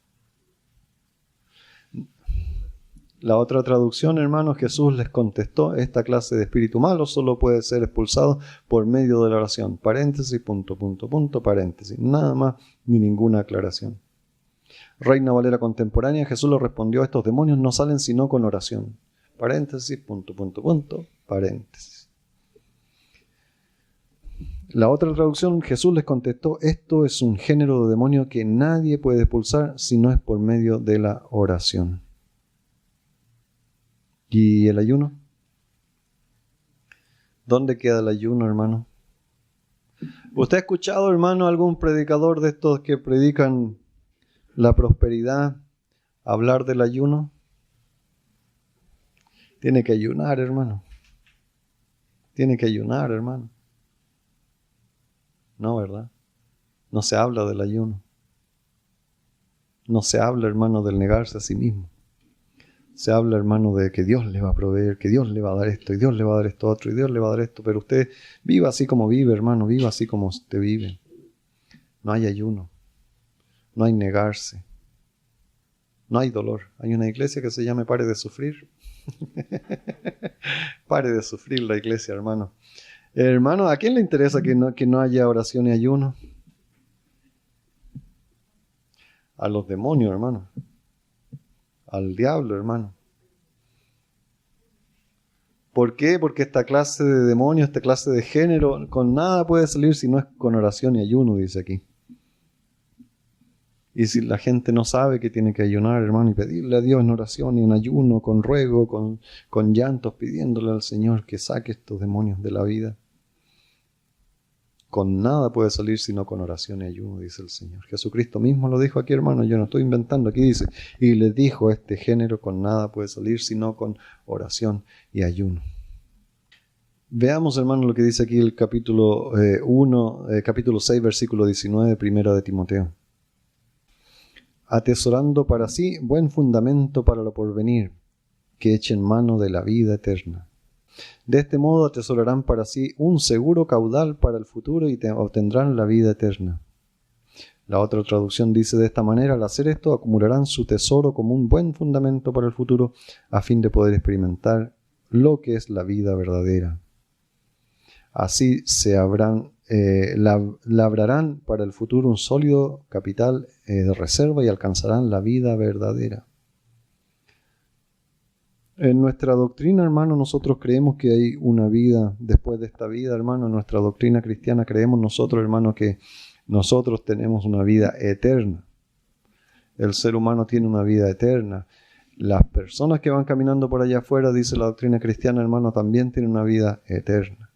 La otra traducción, hermanos, Jesús les contestó, esta clase de espíritu malo solo puede ser expulsado por medio de la oración. Paréntesis, punto, paréntesis. Nada más ni ninguna aclaración. Reina Valera contemporánea, Jesús le respondió, estos demonios no salen sino con oración. Paréntesis, punto, paréntesis. La otra traducción, Jesús les contestó, esto es un género de demonio que nadie puede expulsar si no es por medio de la oración. ¿Y el ayuno? ¿Dónde queda el ayuno, hermano? ¿Usted ha escuchado, hermano, algún predicador de estos que predican la prosperidad hablar del ayuno? Tiene que ayunar, hermano. Tiene que ayunar, hermano. No, ¿verdad? No se habla del ayuno. No se habla, hermano, del negarse a sí mismo. Se habla, hermano, de que Dios le va a proveer, que Dios le va a dar esto, y Dios le va a dar esto otro, y Dios le va a dar esto. Pero usted viva así como vive, hermano, viva así como usted vive. No hay ayuno. No hay negarse. No hay dolor. Hay una iglesia que se llama Pare de Sufrir. Pare de sufrir la iglesia, hermano. Hermano, ¿a quién le interesa que no haya oración y ayuno? A los demonios, hermano. Al diablo, hermano. ¿Por qué? Porque esta clase de demonios, esta clase de género, con nada puede salir si no es con oración y ayuno, dice aquí. Y si la gente no sabe que tiene que ayunar, hermano, y pedirle a Dios en oración y en ayuno, con ruego, con llantos, pidiéndole al Señor que saque estos demonios de la vida. Con nada puede salir sino con oración y ayuno, dice el Señor. Jesucristo mismo lo dijo aquí, hermano, yo no estoy inventando. Aquí dice, y les dijo, este género con nada puede salir sino con oración y ayuno. Veamos, hermano, lo que dice aquí el capítulo 6, versículo 19, primera de Timoteo. Atesorando para sí buen fundamento para lo porvenir, que echen mano de la vida eterna. De este modo atesorarán para sí un seguro caudal para el futuro y obtendrán la vida eterna. La otra traducción dice de esta manera, al hacer esto acumularán su tesoro como un buen fundamento para el futuro a fin de poder experimentar lo que es la vida verdadera. Así labrarán para el futuro un sólido capital de reserva y alcanzarán la vida verdadera. En nuestra doctrina, hermano, nosotros creemos que hay una vida después de esta vida, hermano. En nuestra doctrina cristiana creemos nosotros, hermano, que nosotros tenemos una vida eterna. El ser humano tiene una vida eterna. Las personas que van caminando por allá afuera, dice la doctrina cristiana, hermano, también tienen una vida eterna.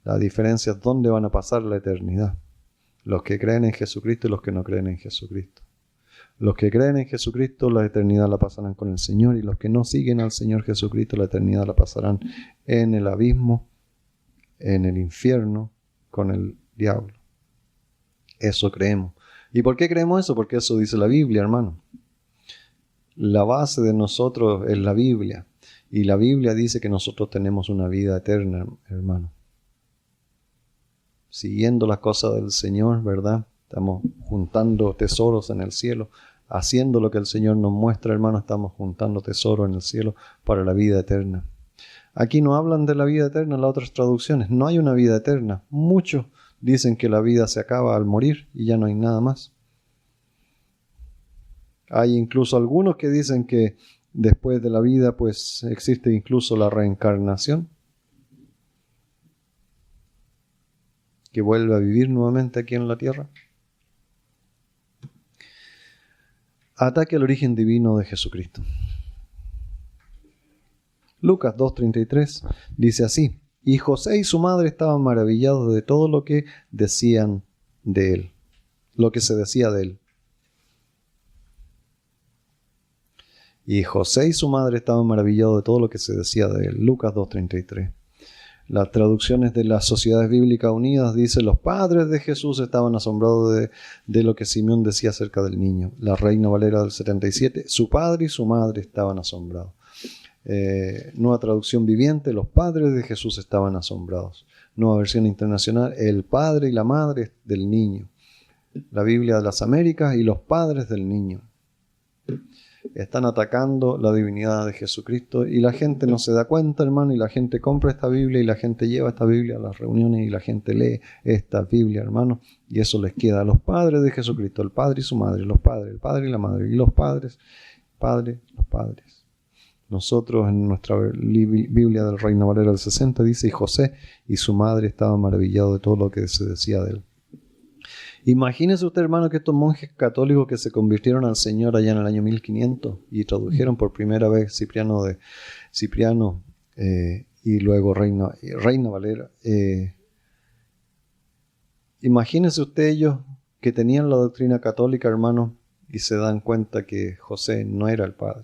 La diferencia es dónde van a pasar la eternidad. Los que creen en Jesucristo y los que no creen en Jesucristo. Los que creen en Jesucristo, la eternidad la pasarán con el Señor, y los que no siguen al Señor Jesucristo, la eternidad la pasarán en el abismo, en el infierno, con el diablo. Eso creemos. ¿Y por qué creemos eso? Porque eso dice la Biblia, hermano. La base de nosotros es la Biblia, y la Biblia dice que nosotros tenemos una vida eterna, hermano. Siguiendo las cosas del Señor, ¿verdad? Estamos juntando tesoros en el cielo. Haciendo lo que el Señor nos muestra, hermano, estamos juntando tesoros en el cielo para la vida eterna. Aquí no hablan de la vida eterna en las otras traducciones. No hay una vida eterna. Muchos dicen que la vida se acaba al morir y ya no hay nada más. Hay incluso algunos que dicen que después de la vida, pues existe incluso la reencarnación, que vuelve a vivir nuevamente aquí en la tierra. Ataque al origen divino de Jesucristo. Lucas 2:33 dice así, Y José y su madre estaban maravillados de todo lo que decían de él, lo que se decía de él. Y José y su madre estaban maravillados de todo lo que se decía de él. Lucas 2:33. Las traducciones de las Sociedades Bíblicas Unidas dicen: los padres de Jesús estaban asombrados de lo que Simeón decía acerca del niño. La Reina Valera del 77, su padre y su madre estaban asombrados. Nueva traducción viviente: los padres de Jesús estaban asombrados. Nueva versión internacional: el padre y la madre del niño. La Biblia de las Américas: y los padres del niño. Están atacando la divinidad de Jesucristo y la gente no se da cuenta, hermano, y la gente compra esta Biblia y la gente lleva esta Biblia a las reuniones y la gente lee esta Biblia, hermano, y eso les queda a los padres de Jesucristo, el padre y su madre, los padres, el padre y la madre, y los padres, los padres. Nosotros en nuestra Biblia del Reina Valera del 60 dice: y José y su madre estaban maravillados de todo lo que se decía de él. Imagínese usted, hermano, que estos monjes católicos que se convirtieron al Señor allá en el año 1500 y tradujeron por primera vez Cipriano y luego Reina Valera. Imagínese usted ellos que tenían la doctrina católica, hermano, y se dan cuenta que José no era el padre.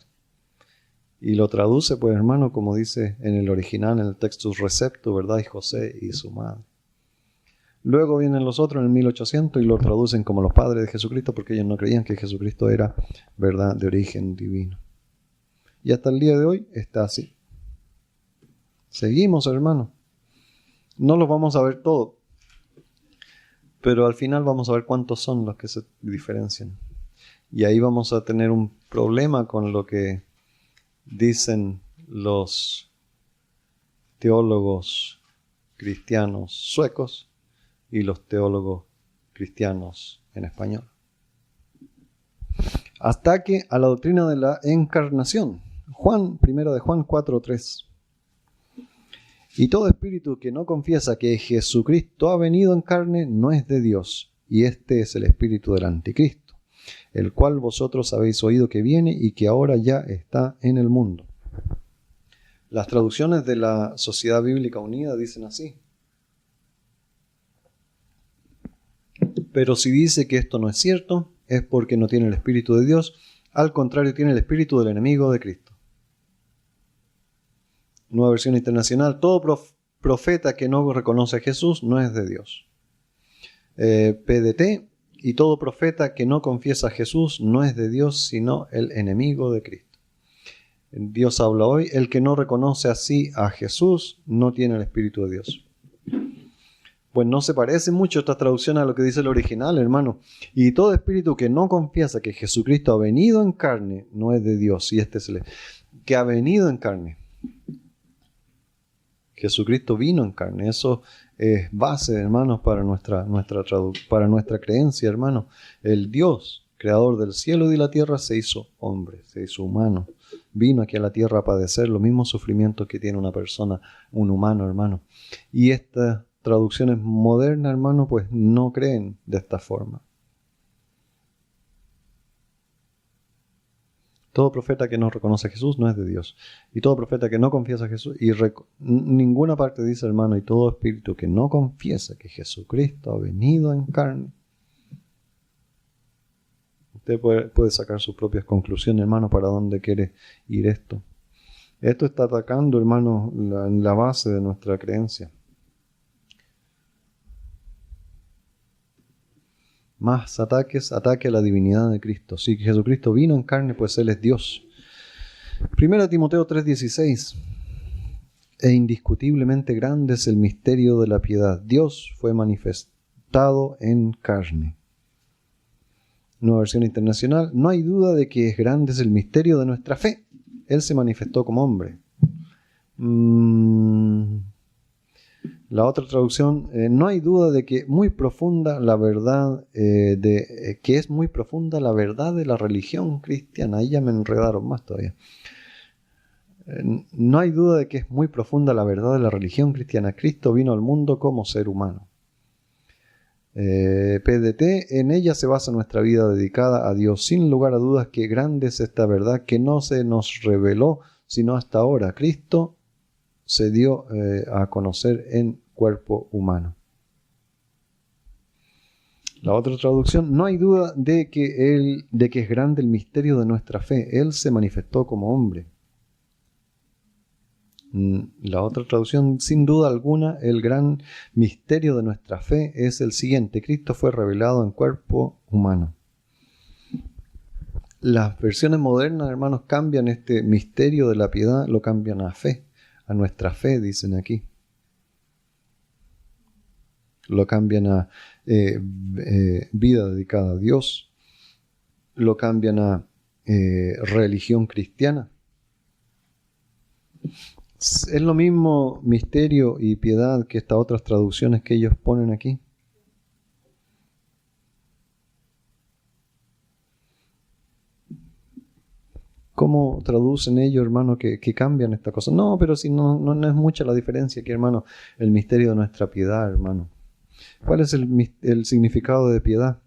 Y lo traduce, pues, hermano, como dice en el original, en el Textus Receptus, ¿verdad? Y José y su madre. Luego vienen los otros en el 1800 y lo traducen como los padres de Jesucristo porque ellos no creían que Jesucristo era, ¿verdad?, de origen divino. Y hasta el día de hoy está así. Seguimos, hermano. No los vamos a ver todos, pero al final vamos a ver cuántos son los que se diferencian. Y ahí vamos a tener un problema con lo que dicen los teólogos cristianos suecos y los teólogos cristianos en español. Ataque a la doctrina de la encarnación. Primero de Juan 4:3. Y todo espíritu que no confiesa que Jesucristo ha venido en carne no es de Dios, y este es el espíritu del anticristo, el cual vosotros habéis oído que viene y que ahora ya está en el mundo. Las traducciones de la Sociedad Bíblica Unida dicen así: pero si dice que esto no es cierto, es porque no tiene el Espíritu de Dios, al contrario, tiene el espíritu del enemigo de Cristo. Nueva versión internacional: todo profeta que no reconoce a Jesús no es de Dios. PDT: y todo profeta que no confiesa a Jesús no es de Dios, sino el enemigo de Cristo. Dios habla hoy: el que no reconoce así a Jesús no tiene el Espíritu de Dios. Pues no se parece mucho esta traducción a lo que dice el original, hermano. Y todo espíritu que no confiesa que Jesucristo ha venido en carne no es de Dios. Y este es el que ha venido en carne. Jesucristo vino en carne. Eso es base, hermanos, para nuestra creencia, hermano. El Dios, creador del cielo y de la tierra, se hizo hombre, se hizo humano. Vino aquí a la tierra a padecer los mismos sufrimientos que tiene una persona, un humano, hermano. Y esta traducciones modernas, hermano, pues no creen de esta forma. Todo profeta que no reconoce a Jesús no es de Dios. Y todo profeta que no confiesa a Jesús, ninguna parte dice, hermano, y todo espíritu que no confiesa que Jesucristo ha venido en carne. Usted puede sacar sus propias conclusiones, hermano, para dónde quiere ir esto. Esto está atacando, hermano, la base de nuestra creencia. Más ataque a la divinidad de Cristo. Si Jesucristo vino en carne, pues Él es Dios. 1 Timoteo 3:16. E indiscutiblemente grande es el misterio de la piedad. Dios fue manifestado en carne. Nueva versión internacional. No hay duda de que es grande es el misterio de nuestra fe. Él se manifestó como hombre. La otra traducción, no hay duda de que muy profunda la verdad, que es muy profunda la verdad de la religión cristiana. Ahí ya me enredaron más todavía. No hay duda de que es muy profunda la verdad de la religión cristiana. Cristo vino al mundo como ser humano. PDT, en ella se basa nuestra vida dedicada a Dios. Sin lugar a dudas que grande es esta verdad que no se nos reveló sino hasta ahora. Cristo se dio a conocer en cuerpo humano. La otra traducción: no hay duda de que es grande el misterio de nuestra fe. Él se manifestó como hombre. La otra traducción: sin duda alguna, el gran misterio de nuestra fe es el siguiente: Cristo fue revelado en cuerpo humano. Las versiones modernas, hermanos, cambian este misterio de la piedad, lo cambian a fe, a nuestra fe, dicen aquí. Lo cambian a vida dedicada a Dios. Lo cambian a religión cristiana. Es lo mismo misterio y piedad que estas otras traducciones que ellos ponen aquí. ¿Cómo traducen ellos, hermano, que cambian esta cosa? No, pero si no es mucha la diferencia aquí, hermano. El misterio de nuestra piedad, hermano. ¿Cuál es el significado de piedad?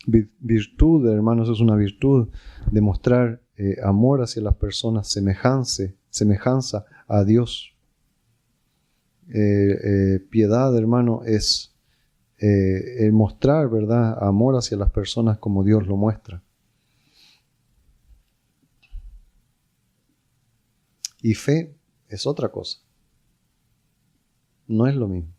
Virtud, hermanos, es una virtud de mostrar amor hacia las personas, semejanza a Dios. Piedad, hermano, es el mostrar, ¿verdad?, amor hacia las personas como Dios lo muestra. Y fe es otra cosa. No es lo mismo.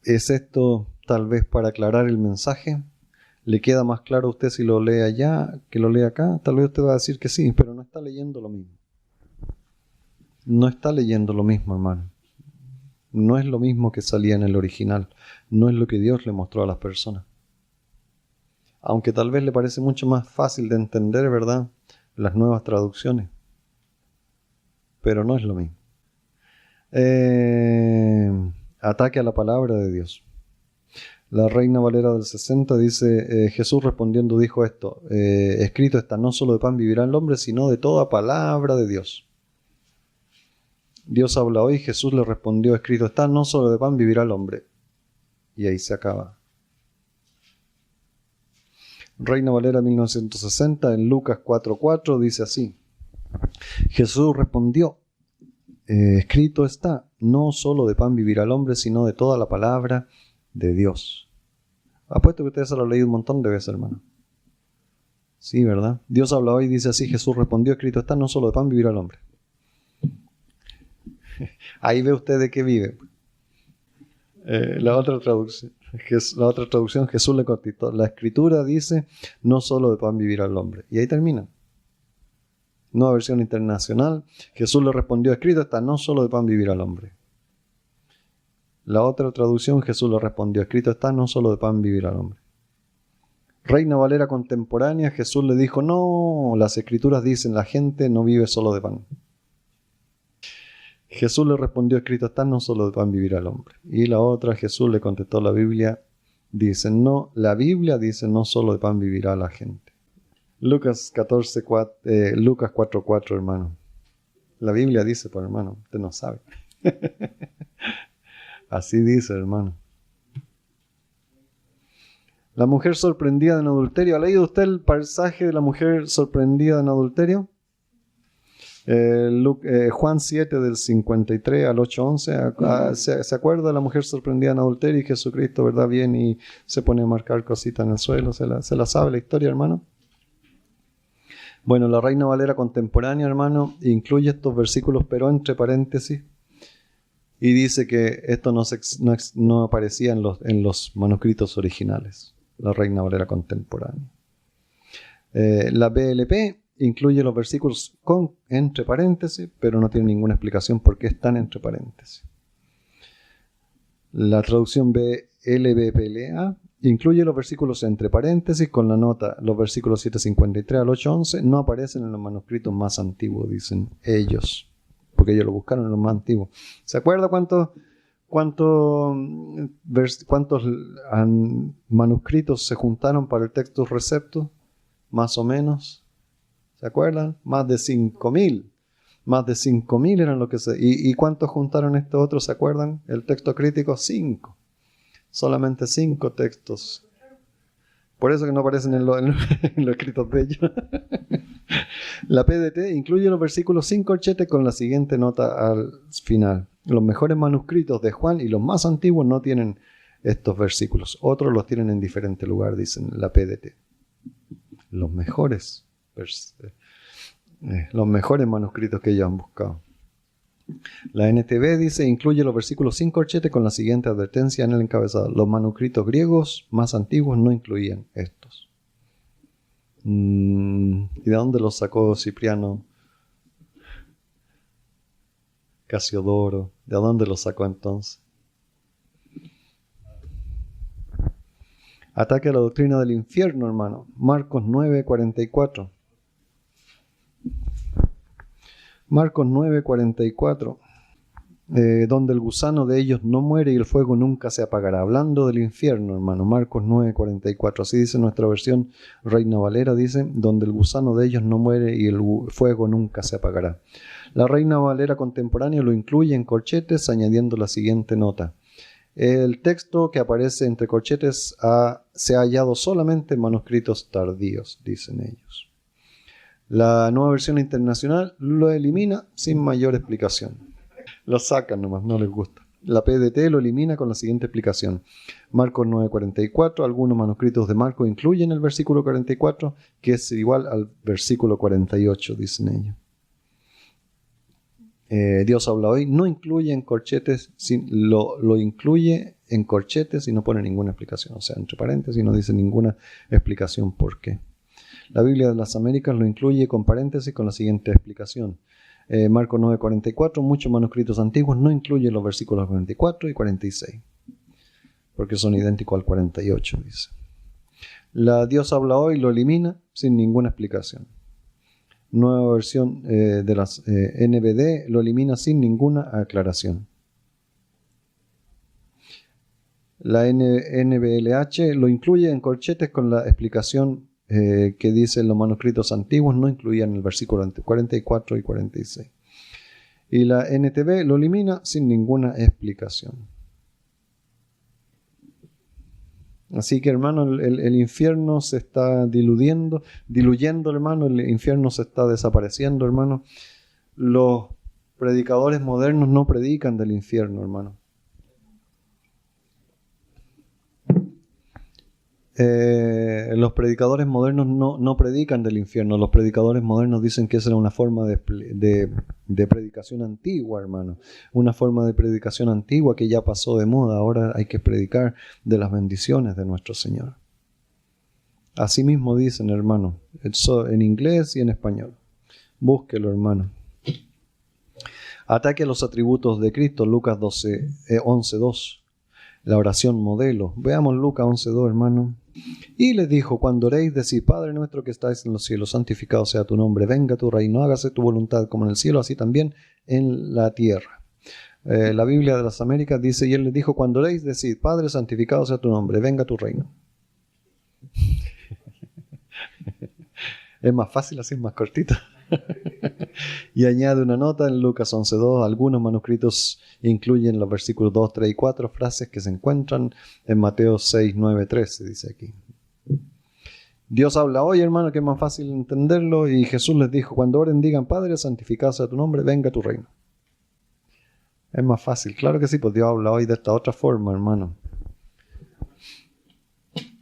¿Es esto tal vez para aclarar el mensaje? ¿Le queda más claro a usted si lo lee allá que lo lee acá? Tal vez usted va a decir que sí, pero no está leyendo lo mismo. No está leyendo lo mismo, hermano. No es lo mismo que salía en el original. No es lo que Dios le mostró a las personas. Aunque tal vez le parece mucho más fácil de entender, ¿verdad?, las nuevas traducciones. Pero no es lo mismo. Ataque a la palabra de Dios. La Reina Valera del 60 dice: Jesús respondiendo dijo esto: escrito está, no solo de pan vivirá el hombre, sino de toda palabra de Dios. Dios habla hoy, Jesús le respondió: escrito está, no solo de pan vivirá el hombre. Y ahí se acaba. Reina Valera 1960, en Lucas 4:4 dice así: Jesús respondió: escrito está, no solo de pan vivirá el hombre, sino de toda la palabra de Dios. Apuesto que ustedes se lo han leído un montón de veces, hermano. Sí, ¿verdad? Dios habla hoy y dice así: Jesús respondió: escrito está, no solo de pan vivirá el hombre. Ahí ve usted de qué vive. La otra traducción, Jesús le contestó: la escritura dice, no solo de pan vivirá el hombre. Y ahí termina. Nueva versión internacional: Jesús le respondió: escrito está, no solo de pan vivirá el hombre. La otra traducción: Jesús le respondió: escrito está, no solo de pan vivirá el hombre. Reina Valera contemporánea: Jesús le dijo: no, las escrituras dicen, la gente no vive solo de pan. Jesús le respondió: escrito está, no solo de pan vivirá el hombre. Y la otra: Jesús le contestó: la Biblia dice, no, la Biblia dice, no solo de pan vivirá la gente. Lucas 4:4, hermano. La Biblia dice, pues, hermano, usted no sabe. Así dice, hermano. La mujer sorprendida en adulterio. ¿Ha leído usted el pasaje de la mujer sorprendida en adulterio? Juan 7 del 53 al 8:11. ¿Se acuerda de la mujer sorprendida en adulterio y Jesucristo, verdad, viene y se pone a marcar cositas en el suelo? ¿Se la sabe la historia, hermano? Bueno, la Reina Valera contemporánea, hermano, incluye estos versículos, pero entre paréntesis, y dice que esto no aparecía en los manuscritos originales. La Reina Valera contemporánea. La BLP incluye los versículos entre paréntesis, pero no tiene ninguna explicación por qué están entre paréntesis. La traducción LBPLA incluye los versículos entre paréntesis con la nota: los versículos 753 al 8:11 no aparecen en los manuscritos más antiguos, dicen ellos, porque ellos lo buscaron en los más antiguos. ¿Se acuerda cuántos manuscritos se juntaron para el Textus Receptus? Más o menos. ¿Se acuerdan? Más de 5.000. Más de 5.000 eran lo que se... ¿Y cuántos juntaron estos otros? ¿Se acuerdan? El texto crítico, 5. Solamente 5 textos. Por eso que no aparecen en los escritos de ellos. La PDT incluye los versículos sin corchete con la siguiente nota al final. Los mejores manuscritos de Juan y los más antiguos no tienen estos versículos. Otros los tienen en diferente lugar, dicen la PDT. Los mejores manuscritos que ellos han buscado. La NTV dice, incluye los versículos sin corchete con la siguiente advertencia en el encabezado. Los manuscritos griegos más antiguos no incluían estos. ¿Y de dónde los sacó Cipriano? Casiodoro. ¿De dónde los sacó entonces? Ataque a la doctrina del infierno, hermano. Marcos 9:44. Marcos 9:44. Donde el gusano de ellos no muere y el fuego nunca se apagará. Hablando del infierno, hermano. Marcos 9:44. Así dice nuestra versión Reina Valera. Dice, donde el gusano de ellos no muere y el fuego nunca se apagará. La Reina Valera contemporánea lo incluye en corchetes, añadiendo la siguiente nota. El texto que aparece entre corchetes se ha hallado solamente en manuscritos tardíos, dicen ellos. La Nueva Versión Internacional lo elimina sin mayor explicación. Lo sacan nomás, no les gusta. La PDT lo elimina con la siguiente explicación. Marcos 9:44, algunos manuscritos de Marcos incluyen el versículo 44, que es igual al versículo 48, dicen ellos. Dios habla hoy, no incluye en corchetes, lo incluye en corchetes y no pone ninguna explicación. O sea, entre paréntesis no dice ninguna explicación por qué. La Biblia de las Américas lo incluye con paréntesis con la siguiente explicación. Marcos 9:44, muchos manuscritos antiguos no incluyen los versículos 44 y 46, porque son idénticos al 48, dice. La Dios habla hoy lo elimina sin ninguna explicación. Nueva versión de las NBD lo elimina sin ninguna aclaración. La NBLH lo incluye en corchetes con la explicación que dice en los manuscritos antiguos no incluían el versículo 44 y 46. Y la NTV lo elimina sin ninguna explicación. Así que, hermano, el infierno se está diluyendo, hermano, el infierno se está desapareciendo, hermano. Los predicadores modernos no predican del infierno, hermano. Los predicadores modernos no predican del infierno. Los predicadores modernos dicen que esa era una forma de predicación antigua, hermano. Una forma de predicación antigua que ya pasó de moda. Ahora hay que predicar de las bendiciones de nuestro Señor. Así mismo dicen, hermano, en inglés y en español. Búsquelo, hermano. Ataque a los atributos de Cristo, Lucas 11:2. La oración modelo. Veamos Lucas 11:2, hermano. Y les dijo, cuando oréis, decid, Padre nuestro que estáis en los cielos, santificado sea tu nombre, venga tu reino, hágase tu voluntad como en el cielo, así también en la tierra. La Biblia de las Américas dice, y él les dijo, cuando oréis, decid, Padre, santificado sea tu nombre, venga tu reino. Es más fácil así, más cortito. Y añade una nota en Lucas 11:2. Algunos manuscritos incluyen los versículos 2, 3 y 4, frases que se encuentran en Mateo 6, 9, 13, dice aquí. Dios habla hoy, hermano, que es más fácil entenderlo. Y Jesús les dijo, cuando oren digan, Padre, santificado sea tu nombre, venga tu reino. Es más fácil, claro que sí, pues Dios habla hoy de esta otra forma, hermano.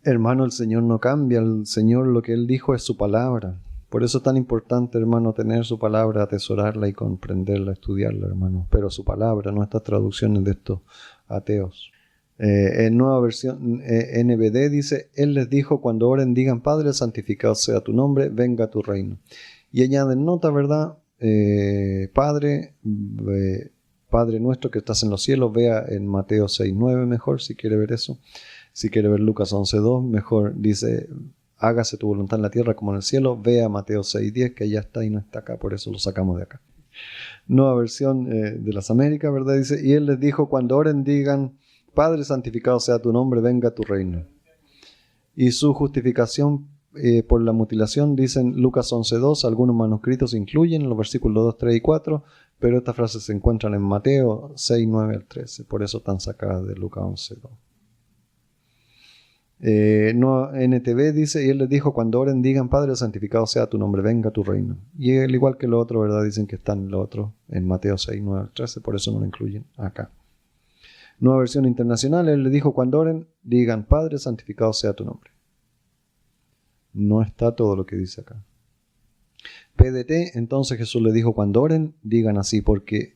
Hermano, el Señor no cambia, el Señor lo que Él dijo es su palabra. Por eso es tan importante, hermano, tener su palabra, atesorarla y comprenderla, estudiarla, hermano. Pero su palabra, no estas traducciones de estos ateos. En Nueva Versión NBD dice, Él les dijo, cuando oren digan, Padre, santificado sea tu nombre, venga tu reino. Y añaden nota, ¿verdad? Padre nuestro que estás en los cielos, vea en Mateo 6:9 mejor, si quiere ver eso. Si quiere ver Lucas 11:2, mejor dice, hágase tu voluntad en la tierra como en el cielo. Vea Mateo 6:10, que ya está y no está acá, por eso lo sacamos de acá. Nueva Versión de las Américas, ¿verdad? Dice, y Él les dijo, cuando oren digan, Padre, santificado sea tu nombre, venga tu reino. Y su justificación por la mutilación, dicen Lucas 11:2, algunos manuscritos incluyen los versículos 2, 3 y 4, pero estas frases se encuentran en Mateo 6, 9 al 13, por eso están sacadas de Lucas 11:2. No, NTV dice, y él les dijo, cuando oren digan, Padre, santificado sea tu nombre, venga tu reino. Y al igual que lo otro, ¿verdad? Dicen que están lo otro en Mateo 6, 9 al 13, por eso no lo incluyen acá. Nueva versión internacional, él les dijo, cuando oren digan, Padre, santificado sea tu nombre. No está todo lo que dice acá. PDT, entonces Jesús le dijo, cuando oren digan así, porque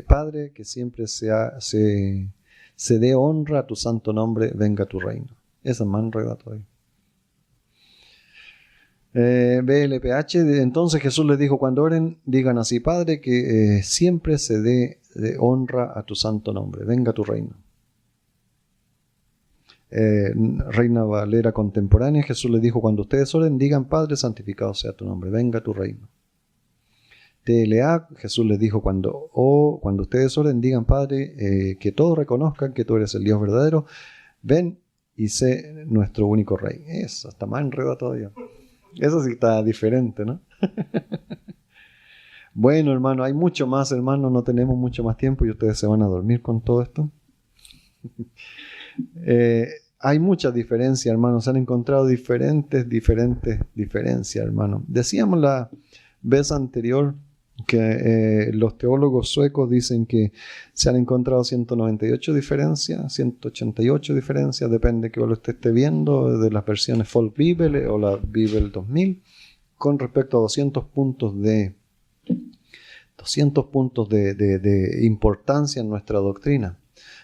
Padre, que siempre se dé honra a tu santo nombre, venga tu reino. Esa es más enredada todavía. BLPH, entonces Jesús les dijo, cuando oren, digan así, Padre, que siempre se dé honra a tu santo nombre, venga tu reino. Reina Valera contemporánea, Jesús les dijo, cuando ustedes oren, digan, Padre, santificado sea tu nombre, venga tu reino. TLA, Jesús les dijo, cuando ustedes oren, digan, Padre, que todos reconozcan que tú eres el Dios verdadero, ven y sé nuestro único Rey. Eso está más enredado todavía. Eso sí está diferente, ¿no? Bueno, hermano, hay mucho más, hermano, no tenemos mucho más tiempo y ustedes se van a dormir con todo esto. Hay muchas diferencias, hermano, se han encontrado diferentes diferencias, hermano. Decíamos la vez anterior que los teólogos suecos dicen que se han encontrado 198 diferencias, 188 diferencias, depende que lo esté viendo, de las versiones Folk Bible o la Bible 2000, con respecto a 200 puntos de importancia en nuestra doctrina.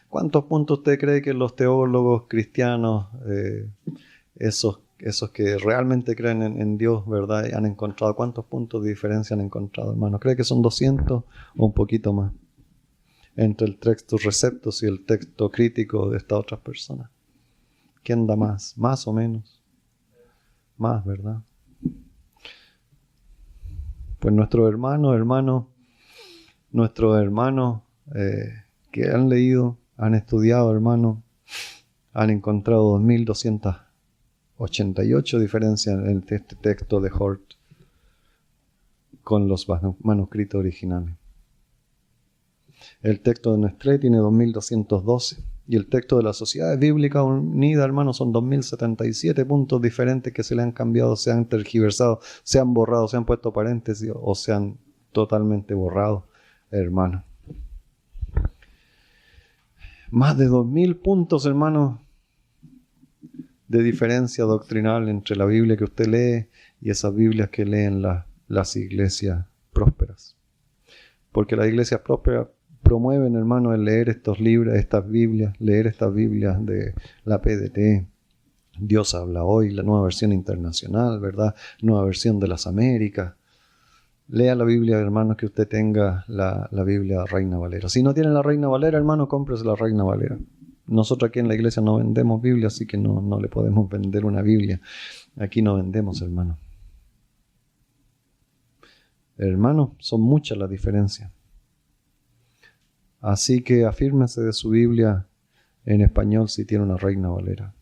¿Cuántos puntos usted cree que los teólogos cristianos, esos que realmente creen en Dios, ¿verdad? Han encontrado, ¿cuántos puntos de diferencia han encontrado, hermano? ¿Cree que son 200 o un poquito más? Entre el texto receptos y el texto crítico de estas otras personas. ¿Quién da más? ¿Más o menos? Más, ¿verdad? Pues nuestros hermanos que han leído, han estudiado, hermano, han encontrado 2288 diferencias en este texto de Hort con los manuscritos originales. El texto de Nestlé tiene 2212 y el texto de la Sociedad Bíblica Unida, hermano, son 2077 puntos diferentes que se le han cambiado, se han tergiversado, se han borrado, se han puesto paréntesis o se han totalmente borrado, hermano. Más de 2000 puntos, hermano, de diferencia doctrinal entre la Biblia que usted lee y esas Biblias que leen las iglesias prósperas. Porque las iglesias prósperas promueven, hermano, el leer estos libros, leer estas Biblias de la PDT. Dios habla hoy, la nueva versión internacional, ¿verdad? Nueva versión de las Américas. Lea la Biblia, hermano, que usted tenga la Biblia Reina Valera. Si no tiene la Reina Valera, hermano, cómprese la Reina Valera. Nosotros aquí en la iglesia no vendemos Biblia, así que no le podemos vender una Biblia. Aquí no vendemos, hermano. Hermano, son muchas las diferencias. Así que afírmese de su Biblia en español si tiene una Reina Valera.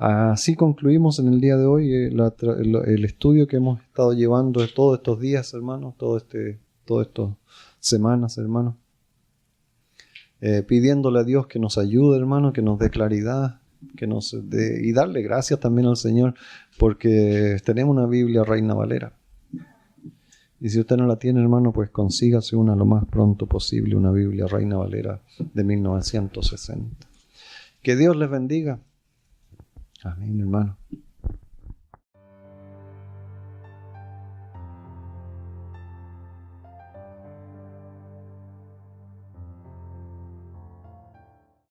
Así concluimos en el día de hoy el estudio que hemos estado llevando de todos estos días, hermano, todas estas semanas, hermano. Pidiéndole a Dios que nos ayude, hermano, que nos dé claridad, y darle gracias también al Señor, porque tenemos una Biblia Reina Valera. Y si usted no la tiene, hermano, pues consígase una lo más pronto posible, una Biblia Reina Valera de 1960. Que Dios les bendiga. Amén, hermano.